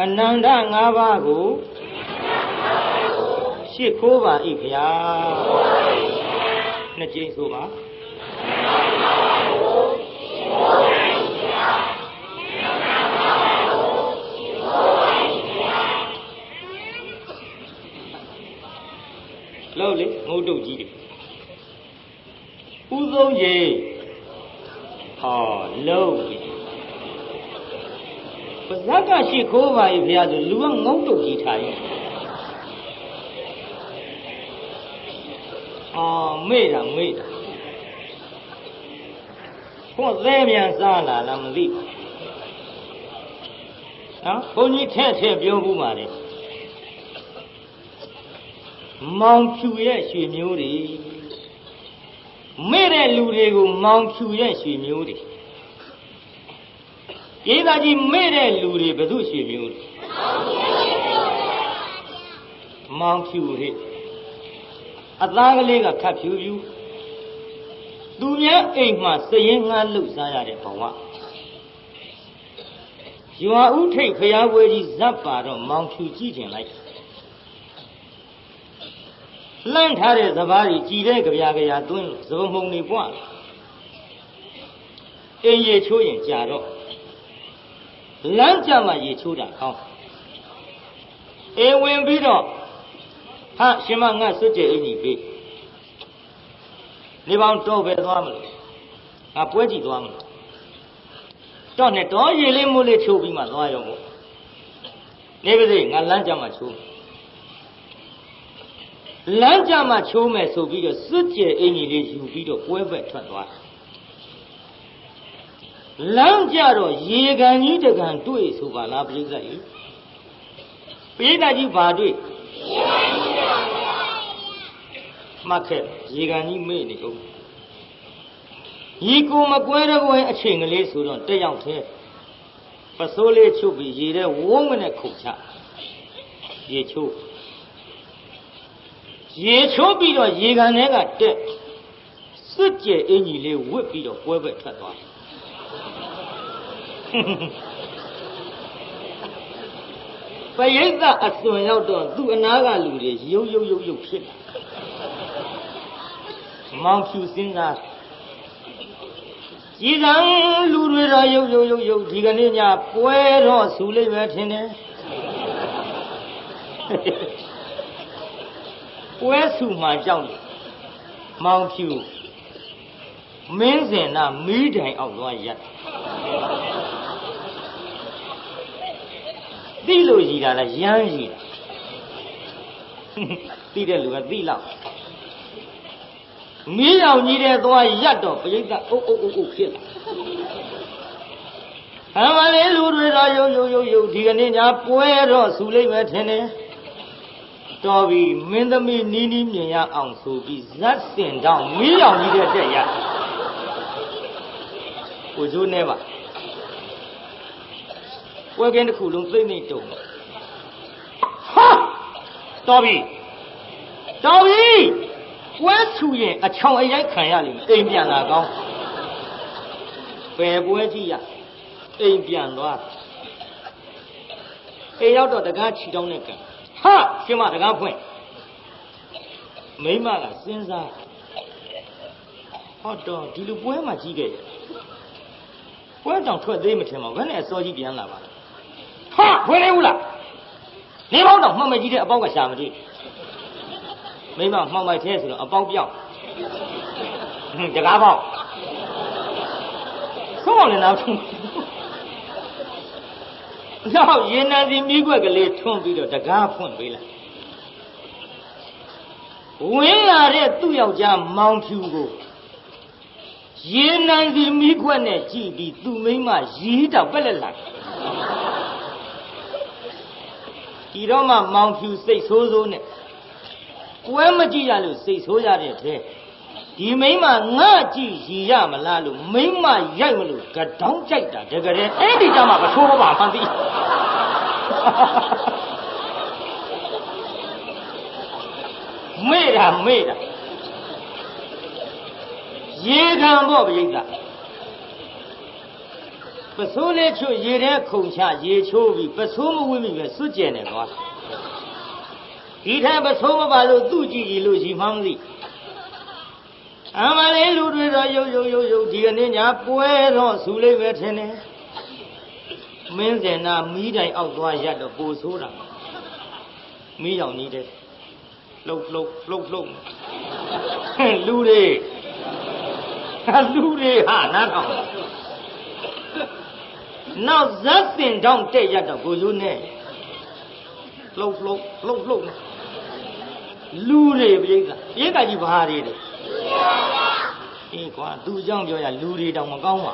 အနန္တ၅ပါးကိုရှစ်ခိုးပါ၏ဗျာနှစ်ကြိမ်ဆိုပါလို့လေငုတ်တုတ်ကြီးတွေဥဆုံးကြီးဟောလို့ပါဇက်ကရှိခိုးပါ၏ဗျာဆိုလူကငုတ်တုတ်ကြီးထားရင်မေ့တာခွန်သေးမြန်စားလာလားမသိနော်ဘုန်းကြီးထဲပြောဘူးပါလေမောင်ဖြူရဲ့ရွှေမျိုးတွေမေ့တဲ့လူတွေကိုမောင်ဖြူရဲ့ရွှေမျိုးတွေရေးသားကြီးမေ့တဲ့လူတွေဘယ်သူရွှေမျိုးတွေမောင်ဖြူဟဲ့အသားကလေးကခတ်ဖြူသူများအိမ်မှာစရင်ငှားလှုပ်ရှားရတဲ့ဘဝရွာဥထိတ်ဖျားပွဲကြီးဇပ်ပါတော့မောင်ဖြူကြည့်တင်လိုက်လှမ်းထားတဲ့စပားကြီးကြည်တဲ့ကြပြသွင်းစပုံမှုန်တွေပွားအင်းရေချိုးရင်ကြာတော့လမ်းကြမှာရေချိုးတာကောင်းအိမ်ဝင်ပြီးတော့ဟာရှင်မငါစွတ်ကြဲအင်းကြီးပေးနေပေါင်းတော့ပဲသွားမလို့ငါပွဲကြည့်သွားမလို့တော့နဲ့တော့ရေလေးမိုးလေးချိုးပြီးမှသွားရုံကိုနေပါစေငါလမ်းကြမှာချိုးလမ်းကြမှာချိုးမယ်ဆိုပြီးတော့စွတ်ကြဲအင်းကြီးလေးယူပြီးတော့ပွဲဘက်ထွက်သွားလမ်းကြတော့ရေကန်ကြီးတကန်တွေ့ဆိုပါလားပြိဿကြီးပြိဿကြီးဘာတွေ့မှတ်ခဲ့ရေကန်ကြီးမေ့နေကုန်ရေကိုမကွဲတော့ဘဲအချိန်ကလေးဆိုတော့တက်ရောက်သေးပစိုးလေးချုပ်ပြီးရေထဲဝုန်းနဲ့ခုတ်ချရေချိုးပြီးတော့ရေကန်ထဲကတက်စွတ်ကြဲအင်းကြီးလေးဝစ်ပြီးတော့ပွဲဘက်ထွက်သွားပရိသတ်အစွန်ရောက်တော့သူ့အနာကလူတွေရုပ်ဖြစ်လာမောင်ဖြူစင်းသားကြီးကံလူတွေတော့ရုပ်ဒီကနေ့ညပွဲတော့ဆူလိမ့်မယ်ထင်တယ်ပွဲဆူမှကြောက်မောင်ဖြူမင်းစင်နာမီးတိုင်အောက်သွားရက်သိလို့ရည်တာလားရမ်းရည်တာသိတဲ့လူကသိလောက်မီးရောင်ကြီးတဲ့သွားရက်တော့ပြိဿအုပ်ဖြစ်လာဟမ်မလေးလူတွေတော့ရုပ်ဒီကနေ့ညာပွဲတော့ဆူလိမ့်မယ်ထင်တယ်တော်ပြီမင်းသမီးနီးမြင်ရအောင်ဆိုပြီးဇက်စင်တော့မီးရောင်ကြီးတဲ့တက်ရက်ကိုကျိုးနေပါပွဲကင်းတစ်ခုလုံးသိမ့်နေတုံဟာတော်ပြီပွဲဆူရင်အချောင်အရိုက်ခံရလိမ့်မယ်အိမ်ပြန်လာကောင်းဘယ်ပွဲကြည့်ရအိမ်ပြန်သွားအိမ်ရောက်တော့တကားချီတောင်းတဲ့ကံဟာရှင်မတကားဖွင့်မိမကစဉ်းစားဟောတော့ဒီလိုပွဲမှာကြီးခဲ့ရပွဲတောင်ထွက်သေးမထင်ပါဘူးဘယ်နဲ့အစောကြီးပြန်လာပါဟာဖွင့်နေဘူးလားနေပေါင်းတော့မှတ်မကြီးတဲ့အပေါက်ကရှာမကြည့်မိမမှောက်မိုက်သေးဆိုတော့အပေါက်ပြောက်တကားပေါက်ဆုံးအောင်လည်းနောက်ဆုံးနောက်ရေနံစီမိခွက်ကလေးထွန်းပြီးတော့တကားဖွင့်ပေးလိုက်ဝင်လာတဲ့သူ့ယောက်ျားမောင်ဖြူကိုရေနံစီမိခွက်နဲ့ကြည့်ပြီးသူ့မိန်းမရီးတော့ပက်လက်လာဒီတော့မှမောင်ဖြူစိတ်ဆိုးနဲ့ပွဲမကြည့်ရလို့စိတ်ဆိုးရတဲ့ထဲဒီမိန်းမငါကြည့်ရည်ရမလားလို့မိန်းမရိုက်မလို့ကတောင်းကြိုက်တာတကယ်အဲ့ဒီကြမှာမဆိုးပါမှန်သိမေ့တာရေခံပေါ့ပြိဿ ပစိုးလေးချွတ်ရေထဲခုန်ချရေချိုးပြီးပစိုးမဝိမိပဲစွတ်ကျင်နေကွာဒီထက်ပစိုးမပါလို့သူ့ကြည့်ကြည့်လို့ရှိမှမသိအမလေးလူတွေတော့ရုပ်ဒီကနေ့ညာပွဲတော့ဆူလေးပဲထင်တယ်မင်းစင်နာမီးတိုင်အောက်သွားရတော့ပိုဆိုးတာမီးရောင်ကြီးတဲ့လှုပ်လူတွေဟာနားထောင်နောက်ဇက်စင်တောင်းတဲ့ရတော့ကိုစိုးနဲ့လှုပ်လူတွေပြိဿကြီးဘာတွေလဲအေးကွာသူเจ้าပြောရလူတွေတောင်မကောင်းပါ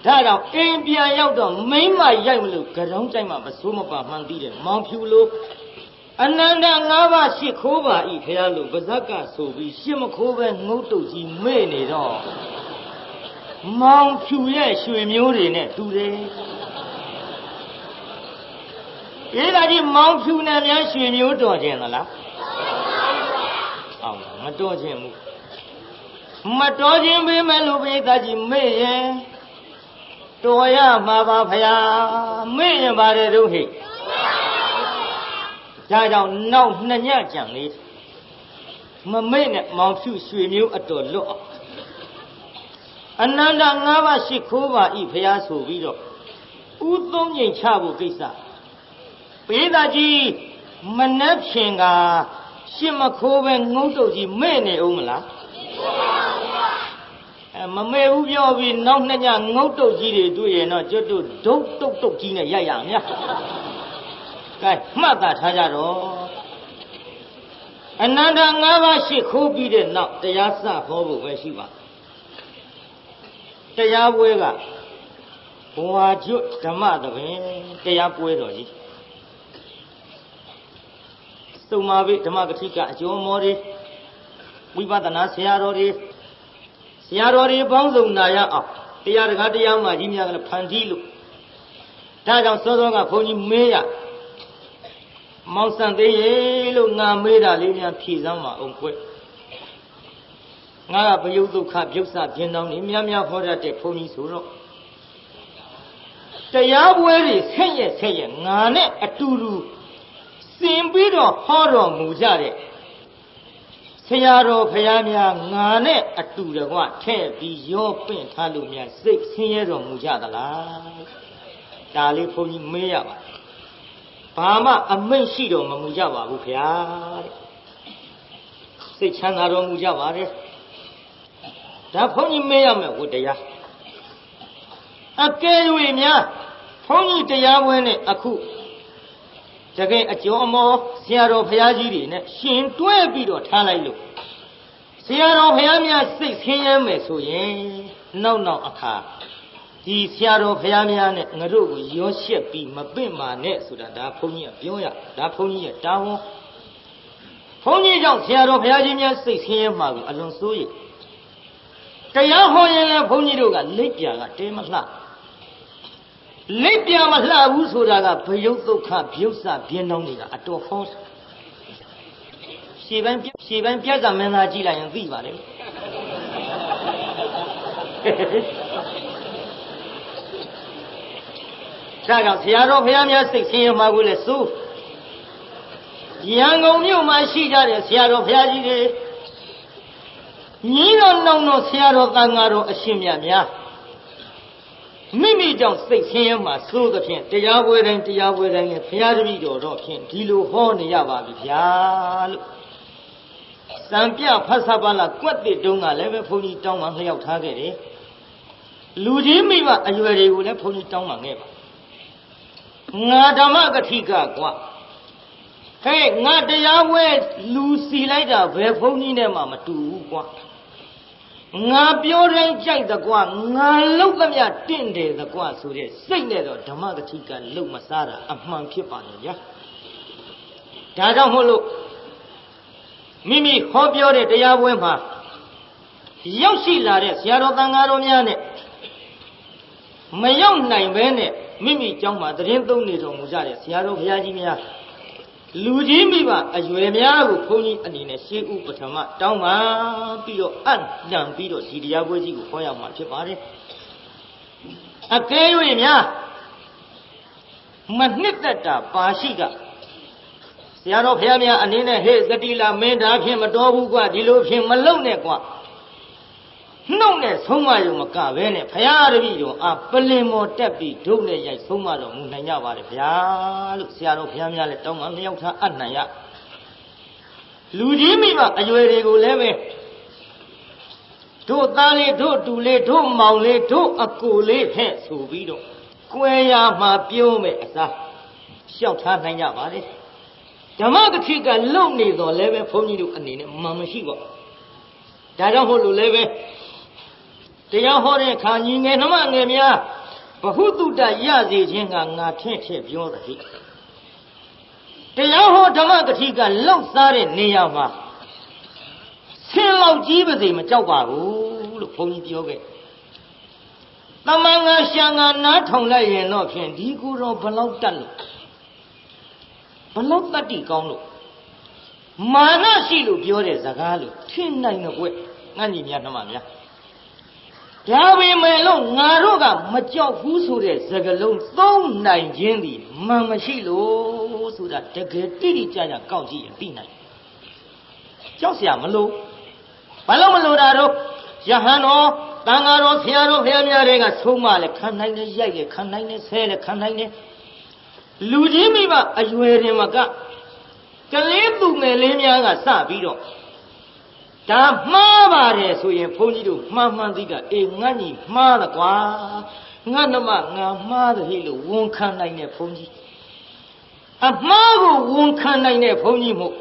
ဒါတော့အိမ်ပြန်ရောက်တော့မိမ့်မရိုက်မလို့ကြောင်းကြိုက်မှမစိုးမပါမှန်းသိတယ်မောင်ဖြူလို့အနန္တ၅ပါးရှစ်ခိုးပါဤဖះလို့ဗဇက်ကဆိုပြီးရှစ်မခိုးပဲငုတ်တုတ်ကြီးမေ့နေတော့မောင်ဖြူရဲ့ရွှေမျိုးတွေနဲ့တူတယ်ဒီကကြီးမောင်ဖြူနဲ့များရွှေမျိုးတော်ခြင်းသလားအောင်မတော်ခြင်းဘူးမတော်ခြင်းပေးမယ်လို့ဘိသကြီးမေ့ရင်တော်ရမှာပါဖះမေ့ရင်ပါတယ်တို့ဟိဒါကြောင့်နောက်နှစ်ညကြံလေးမမေ့နဲ့မောင်ဖြူရွှေမျိုးအတော်လွတ်အောင်အနန္တ၅ပါးရှိခိုးပါဤဖះဆိုပြီးတော့ဥသုံးငိမ်ချဖို့ကိစ္စပိဿကြီးမနှက်ဖြင်ကရှစ်မခိုးပဲငုံတုတ်ကြီးမဲ့နေဦးမလားမမဲ့ဘူးပြောပြီးနောက်နှစ်ညငုံတုတ်ကြီးတွေတွေ့ရင်တော့ကျွတ်တို့ဒုတ်တုတ်ကြီးနဲ့ရိုက်ရမြတ်ကဲမှတ်သားထားကြတော့အနန္တ၅ပါးရှိခိုးပြီးတဲ့နောက်တရားစဟောဖို့ပဲရှိပါတရားပွဲကဘဝကျွတ်ဓမ္မသဘင်တရားပွဲတော်ကြီးသုမာဘိဓမ္မကတိကအကျော်မောတွေဝိပဿနာဆရာတော်တွေပေါင်းစုံနာရအောင်တရားတကားတရားမှကြီးများကလည်းဖန်တီးလို့ဒါကြောင့်စောစောကဘုန်းကြီးမေးရမောင်စံသေးရေလို့ငါမေးတာလေးများဖြေစမ်းပါအောင်ကွငါကဘယုတ်ဒုက္ခပြုတ်စပြင်းတောင်းနေများဟောတတ်တဲ့ဘုန်းကြီးဆိုတော့တရားပွဲတွေဆက်ရက်ငါနဲ့အတူတူစင်ပြီးတော့ဟောတော်မူကြတဲ့ဆရာတော်ဖရာများငါနဲ့အတူတကွထဲ့ပြီးရောပင့်ထားလို့များစိတ်ဆင်းရဲတော်မူကြသလားဒါလေးဘုန်းကြီးမေးရပါဘာမှအမိန့်ရှိတော်မမူကြပါဘူးဗျာတဲ့စိတ်ချမ်းသာတော်မူကြပါတယ်ဒါဘုန်းကြီးမေးရမယ်ဝတ္တရားအကယ်၍များဘုန်းကြီးတရားပွဲနဲ့အခုတကယ်အကျော်အမောဆရာတော်ဘုရားကြီးတွေနဲ့ရှင်တွဲပြီးတော့ထားလိုက်လို့ဆရာတော်ဘုရားများစိတ်ဆင်းရဲမယ်ဆိုရင်နောက်အခါဒီဆရာတော်ဘုရားများနဲ့ငါတို့ကိုရောရှက်ပြီးမပင့်ပါနဲ့ဆိုတာဒါဘုန်းကြီးကပြောရဒါဘုန်းကြီးရဲ့တာဝန်ဘုန်းကြီးကြောင့်ဆရာတော်ဘုရားကြီးများစိတ်ဆင်းရဲမှာကိုအလွန်စိုးရိမ်တရားဟောရင်လည်းဘုန်းကြီးတို့ကလက်ပြကတဲမလှလက်ပြမလှဘူးဆိုတာကဘယုတ်ဒုက္ခပြုတ်စပြင်းတောင်းနေတာအတော်ဟောရှေ့ပိုင်းပြတ်စာမင်းသားကြည့်လိုက်ရင်သိပါလေဒါကြောင့်ဆရာတော်ဘုရားများစိတ်ဆင်းရဲမှာကိုလည်းစိုးရန်ကုန်မြို့မှာရှိကြတဲ့ဆရာတော်ဘုရားကြီးတွေညီတော်နောင်တော်ဆရာတော်သံဃာတော်အရှင်မြတ်များမိမိကြောင့်စိတ်ဆင်းရဲမှာစိုးသဖြင့်တရားပွဲတိုင်းနဲ့ဘုရားတပည့်တော်တော့ဖြင့်ဒီလိုဟောနေရပါပြီဗျာလို့စံပြဖတ်စပ်ပါလားကွက်တစ်တုံးကလည်းပဲဘုန်းကြီးတောင်းမှလျှောက်ထားခဲ့တယ်လူကြီးမိဘအရွယ်တွေကိုလည်းဘုန်းကြီးတောင်းမှခဲ့ပါငါဓမ္မကတိကကွာဟဲ့ငါတရားပွဲလူစီလိုက်တာဘယ်ဘုန်းကြီးနဲ့မှမတူဘူးကွာငါပြောတိုင်းကြိုက်တကွာငါလုတ်သမျှတင့်တယ်တကွာဆိုတဲ့စိတ်နဲ့တော့ဓမ္မကတိကလုတ်မစားတာအမှန်ဖြစ်ပါလေဗျာဒါကြောင့်မို့လို့မိမိဟောပြောတဲ့တရားပွဲမှာရောက်ရှိလာတဲ့ဆရာတော်သံဃာတော်များနဲ့မရောက်နိုင်ဘဲနဲ့မိမိเจ้าမှာတရင်သုံးနေတော်မူကြတဲ့ဆရာတော်ဘုရားကြီးများလူကြီးမိဘအရွယ်များကိုဘုန်းကြီးအနေနဲ့ရှေးဥပထမတောင်းပါပြီးတော့အံ့လန့်ပြီးတော့ဒီတရားပွဲကြီးကိုဟောရမှာဖြစ်ပါတယ် အကယ်၍များမနှစ်သက်တာပါရှိကဆရာတော်ဘုရားများအနေနဲ့ဟဲ့သတိလာမင်းဒါဖြင့်မတော်ဘူးကွာဒီလိုဖြင့်မလုံနဲ့ကွာနှုတ်နဲ့ဆုံးမရုံမကပဲနဲ့ဘုရားတပည့်တော်ပလင်မော်တက်ပြီးဒုနဲ့ရိုက်ဆုံးမတော်မူနိုင်ကြပါလေဗျာလို့ဆရာတော်ဘုရားများလည်းတောင်းပန်လျောက်ထားအပ်နိုင်ရလူကြီးမိဘအရွယ်တွေကိုလည်းပဲတို့သားလေးတို့တူလေးတို့မောင်လေးတို့အကိုလေးဟဲ့ဆိုပြီးတော့ကွယ်ရာမှာပြုံးမဲ့အစားလျှောက်ထားနိုင်ကြပါလေဓမ္မကတိကလုံနေတော့လည်းပဲဘုန်းကြီးတို့အနေနဲ့မှန်မရှိပါဒါကြောင့်မို့လို့လည်းပဲတရားဟောတဲ့အခါညီငယ်နှမငယ်များဘဟုတုတရစေခြင်းကငါထင့်ထည့်ပြောသတိတရားဟောဓမ္မကတိကလောက်စားတဲ့နေရာမှာဆင်းလောက်ကြီးပါစေမကြောက်ပါဘူးလို့ဘုန်းကြီးပြောခဲ့တမန်ငါရှာငါနားထောင်လိုက်ရင်တော့ဖြင့်ဒီကူတော့ဘလောက်တတ်လို့ဘလောက်တတ်တိကောင်းလို့မာနရှိလို့ပြောတဲ့စကားလို့ထင်နိုင်တော့ကွငါညီများနှမများဒါပေမဲ့လို့ငါတို့ကမကြောက်ဘူးဆိုတဲ့စကားလုံးသုံးနိုင်ခြင်းသည်မှန်မရှိလို့ဆိုတာတကယ်တိတိကျကျကောက်ကြည့်ရင်သိနိုင်ကြောက်เสียမလို့ဘာလို့မလို့တာတော့ယဟန်တော်တန်ဃာတော်ဆရာတော်ဘုရားများတွေကဆုံးမလဲခံနိုင်တယ်ရိုက်တယ်ခံနိုင်တယ်ဆဲတယ်ခံနိုင်တယ်လူကြီးမိဘအရွယ်တွေမှာကလေးသူငယ်လေးများကစပြီးတော့ဒါမှားပါတယ်ဆိုရင်ဘုန်းကြီးတို့မှန်မှန်သိကအေးငါညီမှားတယ်ကွာငါနှမငါမှားတယ်လို့ဝန်ခံနိုင်တဲ့ဘုန်းကြီးအမှားကိုဝန်ခံနိုင်တဲ့ဘုန်းကြီးမို့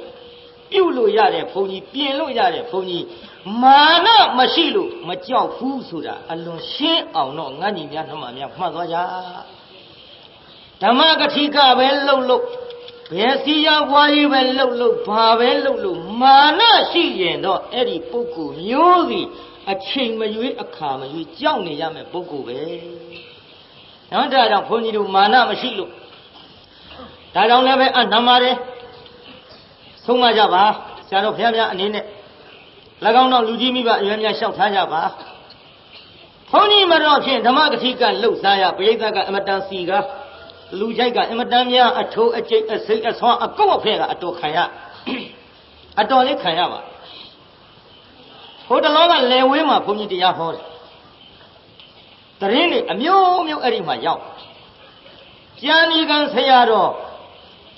ပြုလို့ရတဲ့ဘုန်းကြီးပြင်လို့ရတဲ့ဘုန်းကြီးမာနမရှိလို့မကြောက်ဘူးဆိုတာအလွန်ရှင်းအောင်တော့ငါညီများနှမများမှတ်သွားကြဓမ္မကတိကပဲလှုပ်လို့ဘယ်စီရဘွားကြီးပဲလှုပ်လို့ဘာပဲလှုပ်လို့မာနရှိရင်တော့အဲ့ဒီပုဂ္ဂိုလ်မျိုးစီအချိန်မရွေးအခါမရွေးကြောက်နေရမယ်ပုဂ္ဂိုလ်ပဲနော်ဒါကြောင့်ဘုန်းကြီးတို့မာနမရှိလို့ဒါကြောင့်လည်းပဲနမ်းပါတယ်ဆုံးမကြပါဆရာတော်ဘုရားများအနေနဲ့၎င်းတော့လူကြီးမိဘအရွယ်များလျှောက်ထားကြပါဘုန်းကြီးမတော်ဖြင့်ဓမ္မကတိကလှုပ်ရှားရပရိသတ်ကအမတန်စီကားလူကြိုက်ကအမတန်များအထိုးအကျိတ်အစိတ်အဆွမ်းအကုတ်အဖဲကအတော်ခံရအတော်လေးခံရပါဟိုတလောကလယ်ဝင်းမှာဘုန်းကြီးတရားဟောတယ်တရင်တွေအမျိုးမျိုးအဲ့ဒီမှာရောက်ကျန်ဒီကံဆရာတော်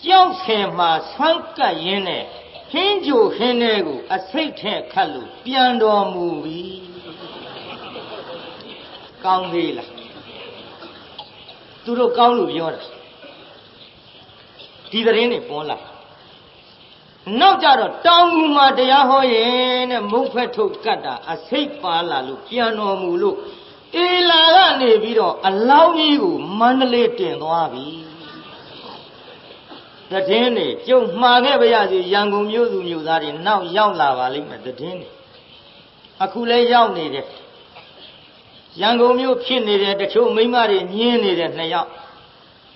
ကြောက်ဆယ်မှာဆွမ်းကပ်ရင်းနဲ့ဟင်းကြိုဟင်းထဲကိုအစိတ်ထဲခတ်လို့ပြန်တော်မူပြီကောင်းသေးလားသူတို့ကောင်းလို့ပြောတာဒီသတင်းတွေပေါ်လာနောက်ကြတော့တောင်ငူမှာတရားဟောရင်တဲ့မုတ်ဖက်ထုတ်ကတ်တာအစိတ်ပါလာလို့ပြန်တော်မူလို့အေလာကနေပြီးတော့အလောင်းကြီးကိုမန္တလေးတင်သွားပြီသတင်းတွေကျုံမှားခဲ့ပါရစေရန်ကုန်မြို့သူမြို့သားတွေနောက်ရောက်လာပါလိမ့်မယ်သတင်းတွေအခုလည်းရောက်နေတယ်ရန်ကုန်မြို့ဖြစ်နေတဲ့တချို့မိန်းမတွေညင်းနေတဲ့နှစ်ယောက်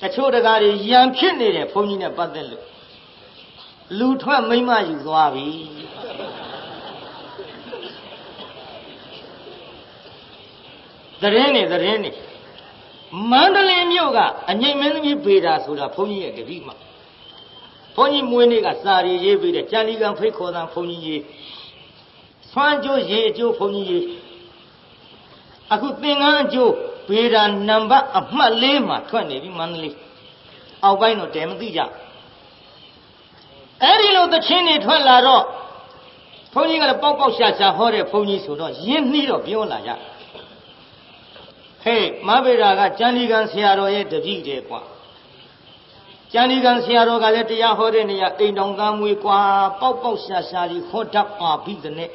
တချို့တကားတွေရန်ဖြစ်နေတဲ့ဘုန်းကြီးနဲ့ပတ်သက်လို့လူထွက်မိန်းမယူသွားပြီသတင်းတွေမန္တလေးမြို့ကအငိမ့်မင်းသမီးပေတာဆိုတာဘုန်းကြီးရဲ့တပည့်မှာဘုန်းကြီးမွေးနေ့ကစာရီရေးပြီးတဲ့ကြံလီကံဖိတ်ခေါ်တဲ့ဘုန်းကြီးကြီးဆွမ်းကျိုးရေအကျိုးဘုန်းကြီးကြီးအခုသင်္ကန်းအကျိုးပေတာနံပါတ်အမှတ်၄မှာထွက်နေပြီမန္တလေးအောက်ပိုင်းတော့တဲမသိကြအဲ့ဒီလိုသချင်းတွေထွက်လာတော့ဘုန်းကြီးကလည်းပေါက်ပေါက်ရှာရှာဟောတဲ့ဘုန်းကြီးဆိုတော့ရင်းနှီးတော့ပြောလာကြဟေးမဘေရာကကြံဒီကံဆရာတော်ရဲ့တပည့်တယ်ကွာကြံဒီကံဆရာတော်ကလည်းတရားဟောတဲ့နေရာအိမ်တောင်သားမွေကွာပေါက်ပေါက်ရှာရှာကြီးဟောတတ်ပါပြီတဲ့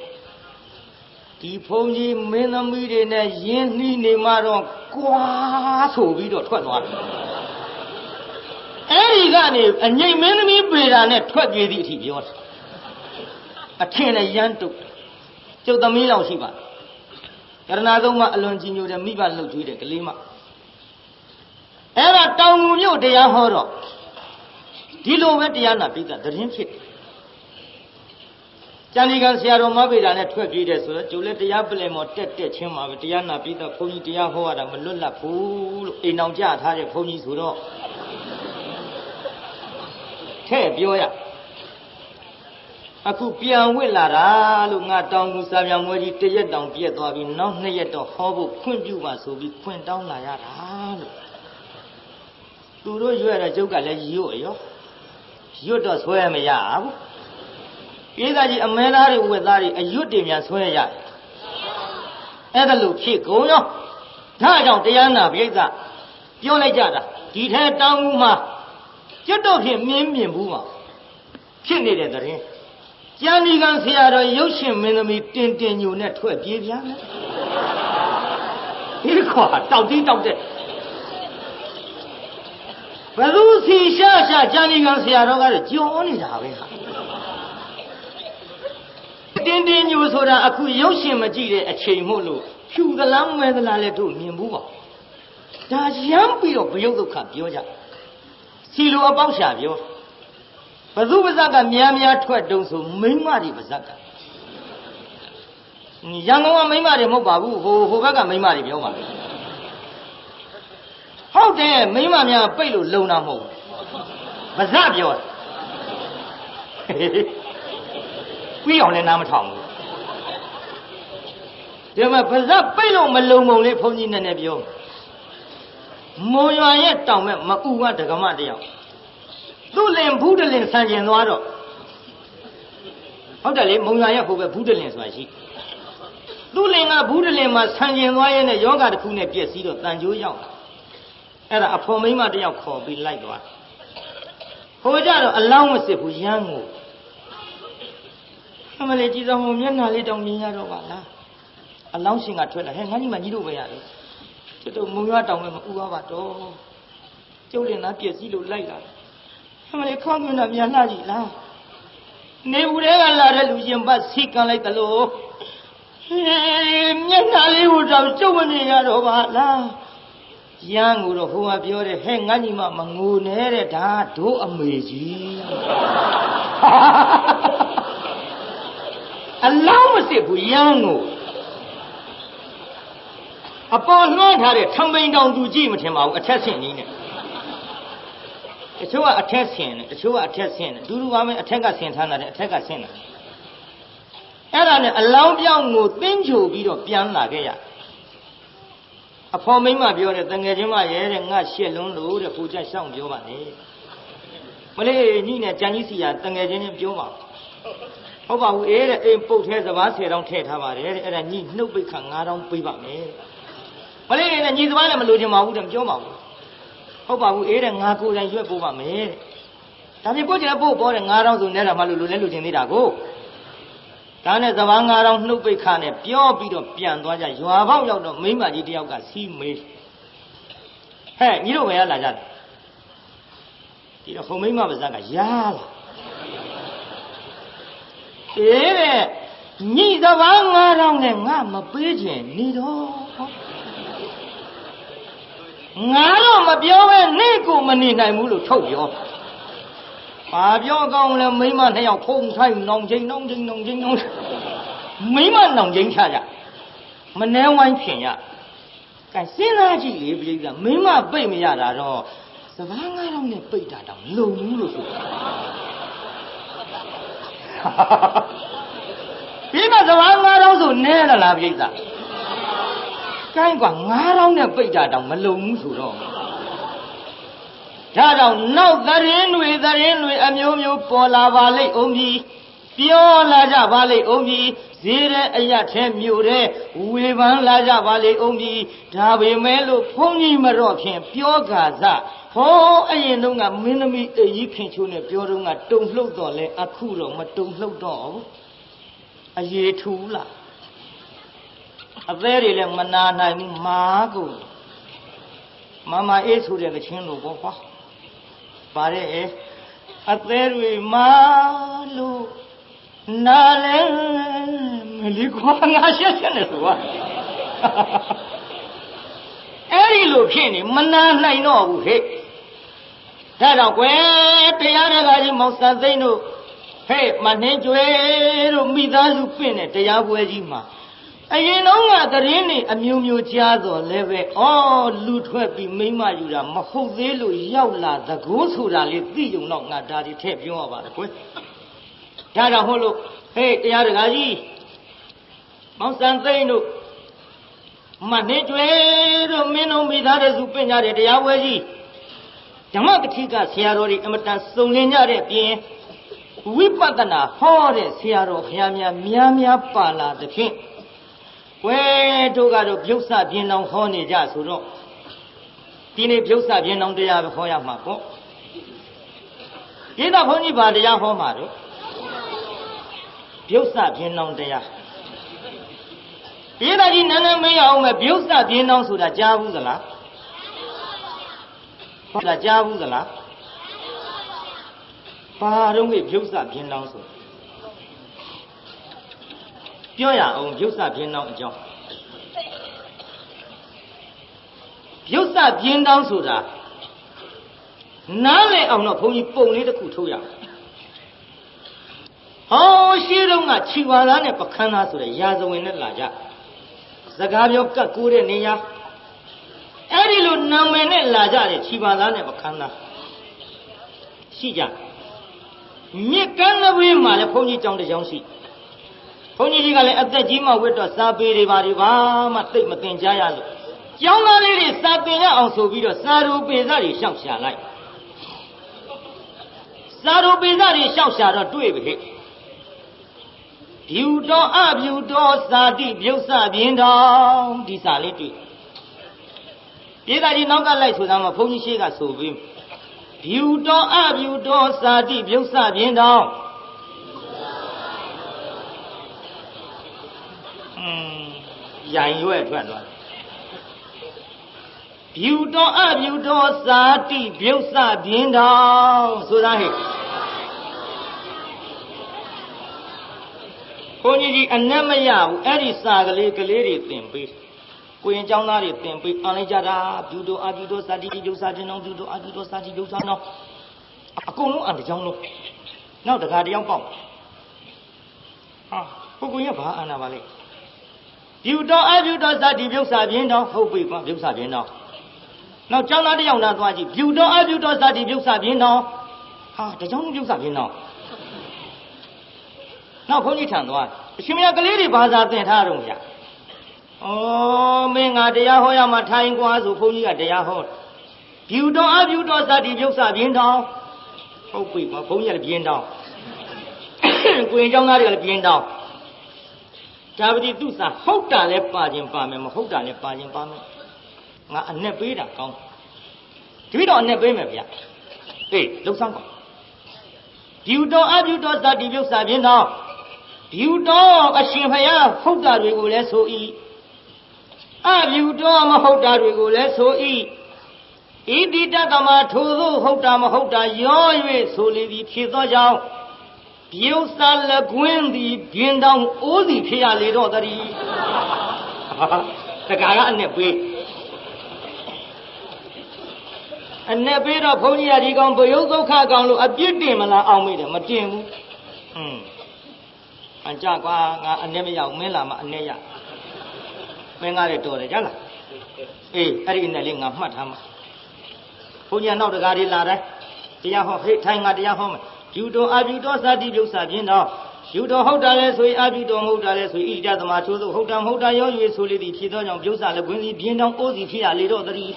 ဒီဘုန်းကြီးမင်းသမီးတွေနဲ့ရင်းနှီးနေမှတော့ကွာဆိုပြီးတော့ထွက်သွားတယ်အဲ့ဒီကနေအငိမ့်မင်းသမီးပေတာနဲ့ထွက်ပြေးသည့်အထိပြောတယ်အထင်နဲ့ရမ်းတုတ်ကျုပ်သမီးလောက်ရှိပါကရဏသုံးမအလွန်ကြီးညိုတဲ့မိဘလှုပ်ကြွေးတဲ့ကလေးမအဲ့ဒါတောင်ငူမြို့တရားဟောတော့ဒီလိုပဲတရားနာပိဿသတင်းဖြစ်တယ် ကျန်ဒီကံဆရာတော်မဗေဒာနဲ့ထွက်ပြေးတယ်ဆိုတော့ကျုပ်လည်းတရားပလင်မော်တက်ချင်းမှာပဲတရားနာပြီးတော့ဘုန်းကြီးတရားဟောရတာမလွတ်လပ်ဘူးလို့အိမ်အောင်ကြထားတဲ့ဘုန်းကြီးဆိုတော့ထဲ့ပြောရအခုပြန်ဝစ်လာတာလို့ငါတောင်းကူစာပြန်မွေးကြီးတရက်တောင်ပြက်သွားပြီးနောက်2ရက်တော့ဟောဖို့ခွင့်ပြုပါဆိုပြီးခွင့်တောင်းလာရတာလို့သူတို့ရွရတဲ့ကျုပ်ကလည်းရွတ်တော့ဆွဲမရဘူးပြေးသားကြီးအမဲသားတွေဝက်သားတွေအရွတ်တွေများဆွဲရတယ်အဲ့ဒါလို့ဖြစ်ကုန်ရောဒါကြောင့်တရားနာပိဋကပြောလိုက်ကြတာဒီထဲတောင်းကူမှာကျွတ်တော့ဖြစ်မြင်ဘူးပါဖြစ်နေတဲ့တရင်ကျန်ဒီကံဆရာတော်ရုပ်ရှင်မင်းသမီးတင်ညိုနဲ့ထွက်ပြေးပြန်တယ်ဒီခွာတောက်တဲ့ဘယ်သူစီရှာကျန်ဒီကံဆရာတော်ကလည်းကြောနေတာပဲဟာတင်ညိုဆိုတာအခုရုပ်ရှင်မကြည့်တဲ့အချိန်မို့လို့ဖြူသလားမဲသလားလဲတို့မြင်ဘူးပါဒါရမ်းပြီးတော့ဘယုတ်ဒုက္ခပြောကြစီလိုအပေါက်ရှာပြောဘသူပါဇက်ကများထွက်တုံးဆိုမိန်းမတွေပါဇက်ကရန်ကုန်ကမိန်းမတွေမဟုတ်ပါဘူးဟိုဘက်ကမိန်းမတွေပြောပါဟုတ်တယ်မိန်းမများပိတ်လို့လုံတာမဟုတ်ဘူးပါဇက်ပြောပြီးအောင်လည်းနားမထောင်ဘူးဒီမှာပါဇက်ပိတ်လို့မလုံပုံလေးဘုန်းကြီးနည်းနည်းပြောမုံရွာရဲ့တောင်မဲ့မအူကဒကမတယောက်သူ့လင်ဘူးတလင်ဆန်ကျင်သွားတော့ဟုတ်တယ်လေမုံရွာရဲ့ဟိုပဲဘူးတလင်ဆိုတာရှိသူ့လင်ကဘူးတလင်မှာဆန်ကျင်သွားရဲ့နဲ့ယောဂတစ်ခုနဲ့ပြည့်စည်တော့တန်ကြိုးရောက်အဲ့ဒါအဖော်မိန်းမတယောက်ခေါ်ပြီးလိုက်သွားဟိုကြတော့အလောင်းမစစ်ဘူးရမ်းကိုအမလေးကြည်တော်မမျက်နှာလေးတောင်မြင်ရတော့ပါလားအလောင်းရှင်ကထွက်လာဟဲ့ငါညီမကြီးတို့ပဲရတယ်ကျွတ်တော့မုံရွာတောင်မဲ့မဥပါပါတော့ကျုပ်လင်သားပြည့်စည်လို့လိုက်လာအမလေးခေါင်းကနာမြန်လှကြည့်လားနေဘူးတွေကလာတဲ့လူရှင်ပတ်စီကံလိုက်သလိုမျက်နှာလေးကိုတော့ကျုပ်မမြင်ရတော့ပါလားရန်ကိုတော့ဟိုကပြောတယ်ဟဲ့ငါညီမမငိုနဲ့တဲ့ဒါတို့အမေကြီးအလောင်းမစစ်ဘူးရန်ကိုအပေါ်လွှမ်းထားတဲ့ထံပိန်တောင်သူကြည့်မထင်ပါဘူးအထက်ဆင့်ကြီးနဲ့တချို့ကအထက်ဆင့်တယ်တချို့ကအထက်ဆင့်တယ်ဒူပါမယ်အထက်ကဆင့်ထားတာတဲ့အထက်ကဆင့်တာအဲ့ဒါနဲ့အလောင်းပြောင်းကိုသင်းချိုပြီးတော့ပြန်လာခဲ့ရအဖော်မိန်းမပြောတယ်တငယ်ချင်းမရဲတဲ့ငါရှက်လွန်းလို့တဲ့ကိုကြရှောင်းပြောပါနဲ့မလေးညီနဲ့ကြံကြီးစီရတငယ်ချင်းချင်းပြောပါဟုတ်ပါဘူးအေးတဲ့အိမ်ပုတ်ထဲစဘာ10တောင်းထည့်ထားပါတယ်တဲ့အဲ့ဒါညီနှုတ်ပိတ်ခါ9တောင်းပေးပါမယ်မလေးနဲ့ညီစဘာလည်းမလိုချင်ပါဘူးတဲ့ပြောပါဘူးဟုတ်ပါဘူးအေးတဲ့ငါကိုယ်တိုင်ရွက်ပို့ပါမယ်တဲ့ဒါပြင်ပို့ချင်တဲ့ပို့ပေါ်တဲ့9တောင်းဆိုနဲ့တာမှလို့လဲလူချင်းသေးတာကိုဒါနဲ့စဘာ9တောင်းနှုတ်ပိတ်ခါနဲ့ပြောပြီးတော့ပြန်သွားကြရွာပေါက်ရောက်တော့မိန်းမကြီးတယောက်ကစီးမေးဟဲ့ညီတို့ဘယ်ရလာကြလဲဒီတော့ခုံမိန်းမပါဇက်ကရာလာအေးတဲ့ညီစဘာ9တောင်းနဲ့ငါမပေးချင်နေတော့ငါတော့မပြောပဲနေကိုမနေနိုင်ဘူးလို့ထုတ်ပြောဘာပြောကောင်းလဲမိမ2ယောက်ခုံထိုင်နောင်ချင်းမိမနောင်ချင်းချကြမနှဲဝိုင်းဖြင်ရကဲစဉ်းစားကြည့်လေပြိဿမိမပိတ်မရတာတော့စဘာ9တောင်းနဲ့ပိတ်တာတောင်လုံဘူးလို့ဆိုပြီးမှစဘာ9တောင်းဆိုနဲလားပြိဿကိုင်းกว่า9တောင်းနဲ့ပိတ်တာတောင်မလုံဘူးဆိုတော့ဒါကြောင့်နောက်သတင်းတွေအမျိုးမျိုးပေါ်လာပါလိမ့်အောင်ပြီပြောလာကြပါလိမ့်အောင်ပြီဈေးတဲ့အရထဲမြို့တဲ့ဝေဖန်လာကြပါလိမ့်အောင်ပြီဒါပေမဲ့လို့ဘုန်းကြီးမတော့ဖြင့်ပြောကာစဟောအရင်တုန်းကမင်းသမီးအေးကြီးခင်ချိုးနဲ့ပြောတော့ကတုံလှုပ်တော့လဲအခုတော့မတုံလှုပ်တော့ဘူးအရေးထူးလားအသေးတွေလည်းမနာနိုင်ဘူးမာကိုမမအေးဆိုတဲ့ကချင်းလို့ပေါ့ကွာပါတဲ့အသေးတွေမာလို့နာလဲမလီကွာငါရှက်နေဆိုကွာအဲ့ဒီလိုဖြစ်နေမနာနိုင်တော့ဘူးဟဲ့ဒါတော့ကွယ်တရားတော်ကကြီးမောင်စံသိန်းတို့嘿，马年追了米大叔变的，这也不会嘛。哎，人农啊，这人呢，啊，苗苗家做来呗，哦，路途比美马有了，么后头路要拉的，过出来的，自用了俺家的太平好吧的，滚。家长好了，嘿，这样的阿姨，忙三岁了，马年追了米农米大叔变家的，这也不会。怎么个体格下落的，那么但送人家的边。为不得那好的下落下面面巴拉的片，喂，这个就表示平常好你家属中，比你表示平常这样好样嘛不？一到好你把这样好嘛的，表示平常这样，一到你男人没有嘛，表示平常说的家务的啦，那家务的啦。ဘာတော့ကပြုတ်စပြင်းတောင်းဆိုပြောရအောင်ပြုတ်စပြင်းတောင်းအကြောင်းပြုတ်စပြင်းတောင်းဆိုတာနားလည်အောင်တော့ဘုန်းကြီးပုံလေးတစ်ခုထုတ်ရအောင်ဟောရှိတော့ကခြေပါသားနဲ့ပခန်းသားဆိုတဲ့ရာဇဝင်နဲ့လာကြစကားပြောကတ်ကိုးတဲ့နေရာအဲ့ဒီလိုနာမည်နဲ့လာကြတဲ့ခြေပါသားနဲ့ပခန်းသားရှိကြမြစ်ကမ်းနဘေးမှာလည်းဘုန်းကြီးကျောင်းတစ်ကျောင်းရှိဘုန်းကြီးကြီးကလည်းအသက်ကြီးမှဝတ်တော့စာပေတွေဘာမှသိမသင်ကြားရလို့ကျောင်းသားလေးတွေစာသင်ရအောင်ဆိုပြီးတော့စာရူပေစတွေရှောက်ရှာလိုက်စာရူပေစတွေရှောက်ရှာတော့တွေ့ပြီဟဲ့ဖြူတော်အဖြူတော်စာတိပြုတ်စပြင်းတော်ဒီစာလေးတွေ့ပြေသာကြီးနောက်ကလိုက်ဆိုတာမှဘုန်းကြီးရှေ့ကဆိုပြီးဖြူတော်အဖြူတော်စာတိပြုတ်စပြင်းတော်ရိုင်ရွဲ့ထွက်သွားဖြူတော်အဖြူတော်စာတိပြုတ်စပြင်းတော်ဆိုတာဟဲ့ဘုန်းကြီးကြီးအနက်မရဘူးအဲ့ဒီစာကလေးတွေသင်ပေးကိုရင်ကျောင်းသားတွေသင်ပေးအောင်လိုက်ကြတာဖြူတော်အဖြူတော်စာတိပြုတ်စပြင်းတော်ဖြူတော်အဖြူတော်စာတိပြုတ်စတော်အကုန်လုံးအတကြောင်းလုံးနောက်တခါတယောက်ပေါက်ဟာကိုရဘာအာနာပါလဲဖြူတော်အဖြူတော်စာတိပြုတ်စပြင်းတော်ဟုတ်ပြီကွာပြုတ်စပြင်းတော်နောက်ကျောင်းသားတယောက်သားသွားကြည့်ဖြူတော်အဖြူတော်စာတိပြုတ်စပြင်းတော်ဟာတကြောင်းလုံးပြုတ်စပြင်းတော်နောက်ဘုန်းကြီးထံသွားအရှင်မရကလေးတွေဘာသာသင်ထားတော့ဗျာဩမင်းငါတရားဟောရမှာထိုင်ကွာဆိုဘုန်းကြီးကတရားဟောဖြူတော်အဖြူတော်စာတိပြုတ်စပြင်းတော်ဟုတ်ပြီကွာဘုန်းကြီးကလည်းပြင်းတော်ကိုရင်ကျောင်းသားတွေကလည်းပြင်းတော်ဒါပတိသူစာဟုတ်တာလည်းပါခြင်းပါမယ်မဟုတ်တာလည်းပါခြင်းပါမယ်ငါအနဲ့ပေးတာကောင်းဒီတော့အနဲ့ပေးမယ်ဗျာအေးလှုပ်ဆောင်ပါဖြူတော်အဖြူတော်စာတိပြုတ်စပြင်းတော်ဖြူတော်အရှင်ဖယားဟုတ်တာတွေကိုလည်းဆို၏အဖြူတော်မဟုတ်တာတွေကိုလည်းဆို၏ဣတိတကမထိုသို့ဟုတ်တာမဟုတ်တာရော၍ဆိုလေသည်ဖြစ်သောကြောင့်ပြုတ်စာလကွင်းသည်ပြင်းတောင်းအိုးသည်ဖြစ်ရလေတော့တည်းတကာကအနဲ့ပေးအနဲ့ပေးတော့ဘုန်းကြီးကဒီကောင်ဘယုတ်ဒုက္ခကောင်လို့အပြစ်တင်မလားအောင်မေးတယ်မတင်ဘူးအကြကွာငါအနဲ့မရဘူးမင်းလာမှအနဲ့ရမင်းကားလည်းတော်တယ်ကြလားအေးအဲ့ဒီနဲ့လေးငါမှတ်ထားမှာဘုန်းကြီးနောက်တကားလေးလာတယ်တရားဟောဟေးထိုင်ငါတရားဟောမယ်ယူတော်အပြုတော်စာတိပြုစာပြင်းတော်ယူတော်ဟုတ်တာလဲဆိုရင်အပြုတော်မဟုတ်တာလဲဆိုရင်ဣတိတသမထိုးသို့ဟုတ်တာမဟုတ်တာရော၍ဆိုလေသည်ဖြစ်သောကြောင့်ပြုစာလည်းကွင်းစီပြင်းတောင်းအိုးစီဖြစ်ရလေတော့တည်း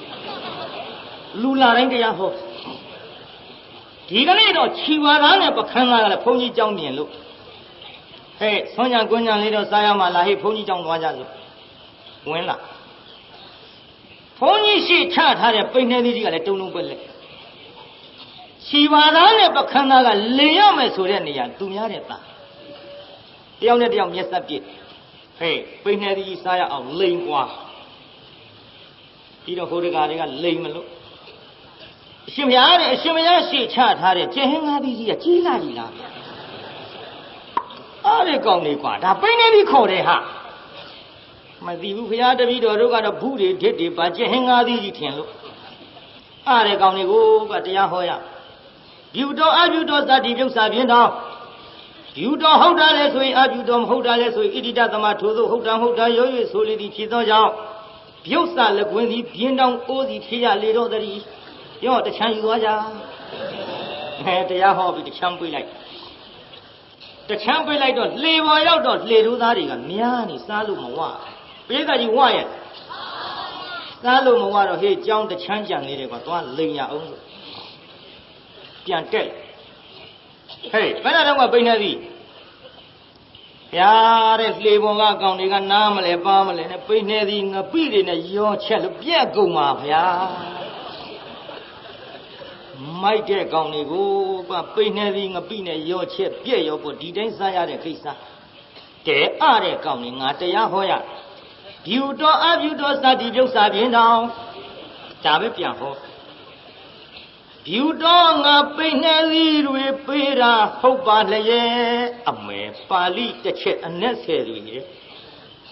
လူလာတိုင်းတရားဟောဒီကနေ့တော့ခြီဝါသားနဲ့ပခန်းသားကလည်းဘုန်းကြီးကြောင်းပြင်လို့ဟဲ့ဆွမ်းညာကွန်းညာလေးတော့စားရမှလာဟေ့ဘုန်းကြီးကြောင်းသွားကြစို့ဝင်လာဘုန်းကြီးရှိချထားတဲ့ပိန်နေသီးကြီးကလည်းတုံတုံပွက်လက်ခြီပါသားနဲ့ပခန်းသားကလင်ရမယ်ဆိုတဲ့နေရာသူများတဲ့သားတယောက်နဲ့တယောက်မျက်စပ်ပြစ်ဟဲ့ပိန်နေသီးကြီးစားရအောင်လိန်ကွာပြီးတော့ဟိုတကာတွေကလိန်မလို့အရှင်မရတဲ့အရှင်မရရှိချထားတဲ့ကျဟင်းသားသီးကြီးကကြီးလာပြီလားအားရကောင်းနေကွာဒါပိန်နေသီးခေါ်တယ်ဟာမသိဘူးဖရာတပည့်တော်တို့ကတော့ဘူးတွေဓစ်တွေပါကျဟင်းသားသီးကြီးထင်လို့အားရကောင်းနေကိုကတရားဟောရဖြူတော်အဖြူတော်စာတိပြုတ်စာပြင်းတော် ပြုတော်ဟုတ်တာလဲဆိုရင်အပြုတော်မဟုတ်တာလဲဆိုရင်ဣတိတသမထိုသို့ဟုတ်တာမဟုတ်တာရော၍ဆိုလေသည်ဖြစ်သောကြောင့်ပြုတ်စာလက်ကွင်းသည်ပြင်းတောင်အိုးစီဖြစ်ရလေတော့တည်းရောတချမ်းယူသွားကြတရားဟောပြီးတချမ်းပြေးလိုက်တချမ်းပြေးလိုက်တော့လေပေါ်ရောက်တော့လေတို့သားတွေကများနေစားလို့မဝပိဋကကြီးဝရဲ့စားလို့မဝတော့ဟေးကြောင်းတချမ်းကြံနေတယ်ကွာသွားလိန်ရအောင်လို့ပြန်တက်ဟေးဘယ်တော့မှပိနေသည်ဗျာတဲ့လေပေါ်ကကောင်တွေကနားမလဲပါမလဲနဲ့ပိနေသည်ငပိတွေနဲ့ရောချက်လို့ပြက်ကုန်ပါဗျာမိုက်တဲ့ကောင်တွေကိုပိနေသည်ငပိနဲ့ရောချက်ပြက်ရောပေါ့ဒီတိုင်းစားရတဲ့ခိစ္စကဲအားတဲ့ကောင်တွေငါတရားဟောရဒီဥတော်အပြုတော်စသည်ပြုတ်စာပြင်းတောင်ဒါပဲပြန်ဟောဒီဥတော်ငါပိနေသည်တွေပေးတာဟုတ်ပါလျက်အမေပါဠိတစ်ချက်အနက်ဆယ်တွေ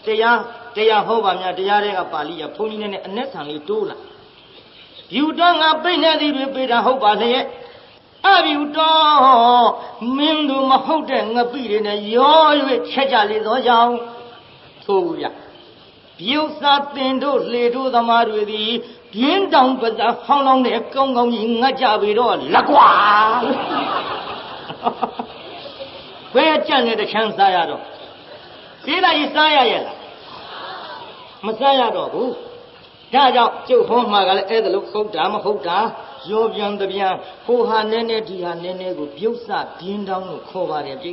တရားဟောပါများတရားတွေကပါဠိရဘုန်းကြီးနဲ့အနက်ဆံလေးတိုးလာဒီဥတော်ငါပိနေသည်တွေပေးတာဟုတ်ပါလျက်အပြုတော်မင်းတို့မဟုတ်တဲ့ငပိတွေနဲ့ရော၍ချက်ကြလေသောကြောင့်သို့ဘူးရပြုတ်စာတင်တို့လေတို့သမားတွေသည်ပြင်းတောင်ပဇာဟောင်းလောင်းတဲ့ကောင်းကောင်းကြီးငတ်ကြပြီတော့လက်ကွာဘယ်ကြံ့တဲ့တချမ်းစားရတော့ဒီလိုက်စားရရဲ့လားမစားရတော့ဘူးဒါကြောင့်ကျုပ်ဟောမှာကလည်းအဲ့ဒါလို့ဟုတ်တာမဟုတ်တာရောပြန်တပြန်ဟိုဟာနဲနဲဒီဟာနဲနဲကိုပြုတ်စာပြင်းတောင်လို့ခေါ်ပါတယ်ပြိ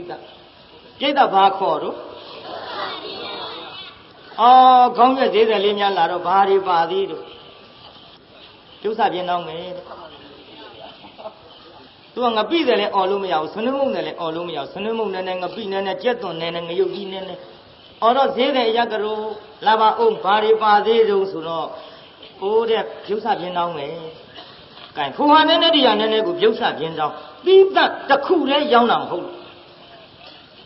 ဿဘာခေါ်တော့ခေါင်းရက်သေးတယ်လေးများလာတော့ဘာတွေပါသေးတို့ကျုပ်စာပြင်းတော့မယ်တဲ့သူကငပိတယ်လည်းအော်လို့မရဘူးဆွနှမုံတယ်လည်းအော်လို့မရဘူးဆွနှမုံနဲ့ငပိနဲ့ကြက်သွန်နဲ့ငရုတ်ကြီးနဲ့အော်တော့ဈေးတယ်ရကရိုလာပါအောင်ဘာတွေပါသေးတို့ဆိုတော့အိုးတဲ့ကျုပ်စာပြင်းတော့မယ်ကဲဖိုဟာနဲ့ဒီဟာနဲ့ကိုကျုပ်စာပြင်းတော့ပြီးသက်တစ်ခုတည်းရောင်းတာမဟုတ်ဘူး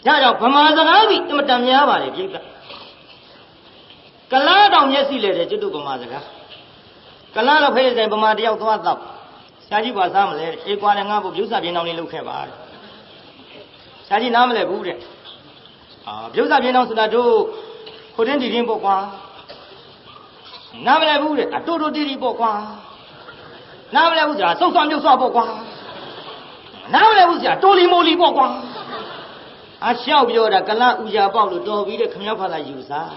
ဒါကြောင့်ဗမာစကားကြီးအမတန်များပါလေပြိဿကလားတောင်မျက်စိလေတဲ့ကျွတ်တို့ဗမာစကားကလားတော့ဖေးဆိုင်ဗမာတယောက်သွားတော့ဆရာကြီးပါစားမလဲအေးကွာလည်းငါ့ဘုပြုတ်စာပြင်းတောင်လေးလုပ်ခဲ့ပါဆရာကြီးနားမလဲဘူးတဲ့ပြုတ်စာပြင်းတောင်ဆိုတာတို့ခိုတင်းတီတင်းပေါ့ကွာနားမလဲဘူးတဲ့တိုးတိုးတီတီပေါ့ကွာနားမလဲဘူးဆိုတာစုံစွာမြုပ်စွာပေါ့ကွာနားမလဲဘူးဆိုတာတိုလီမိုလီပေါ့ကွာရှောက်ပြောတာကလားဥကြပေါက်လို့တော်ပြီးတဲ့ခမည်းဖသာယူစား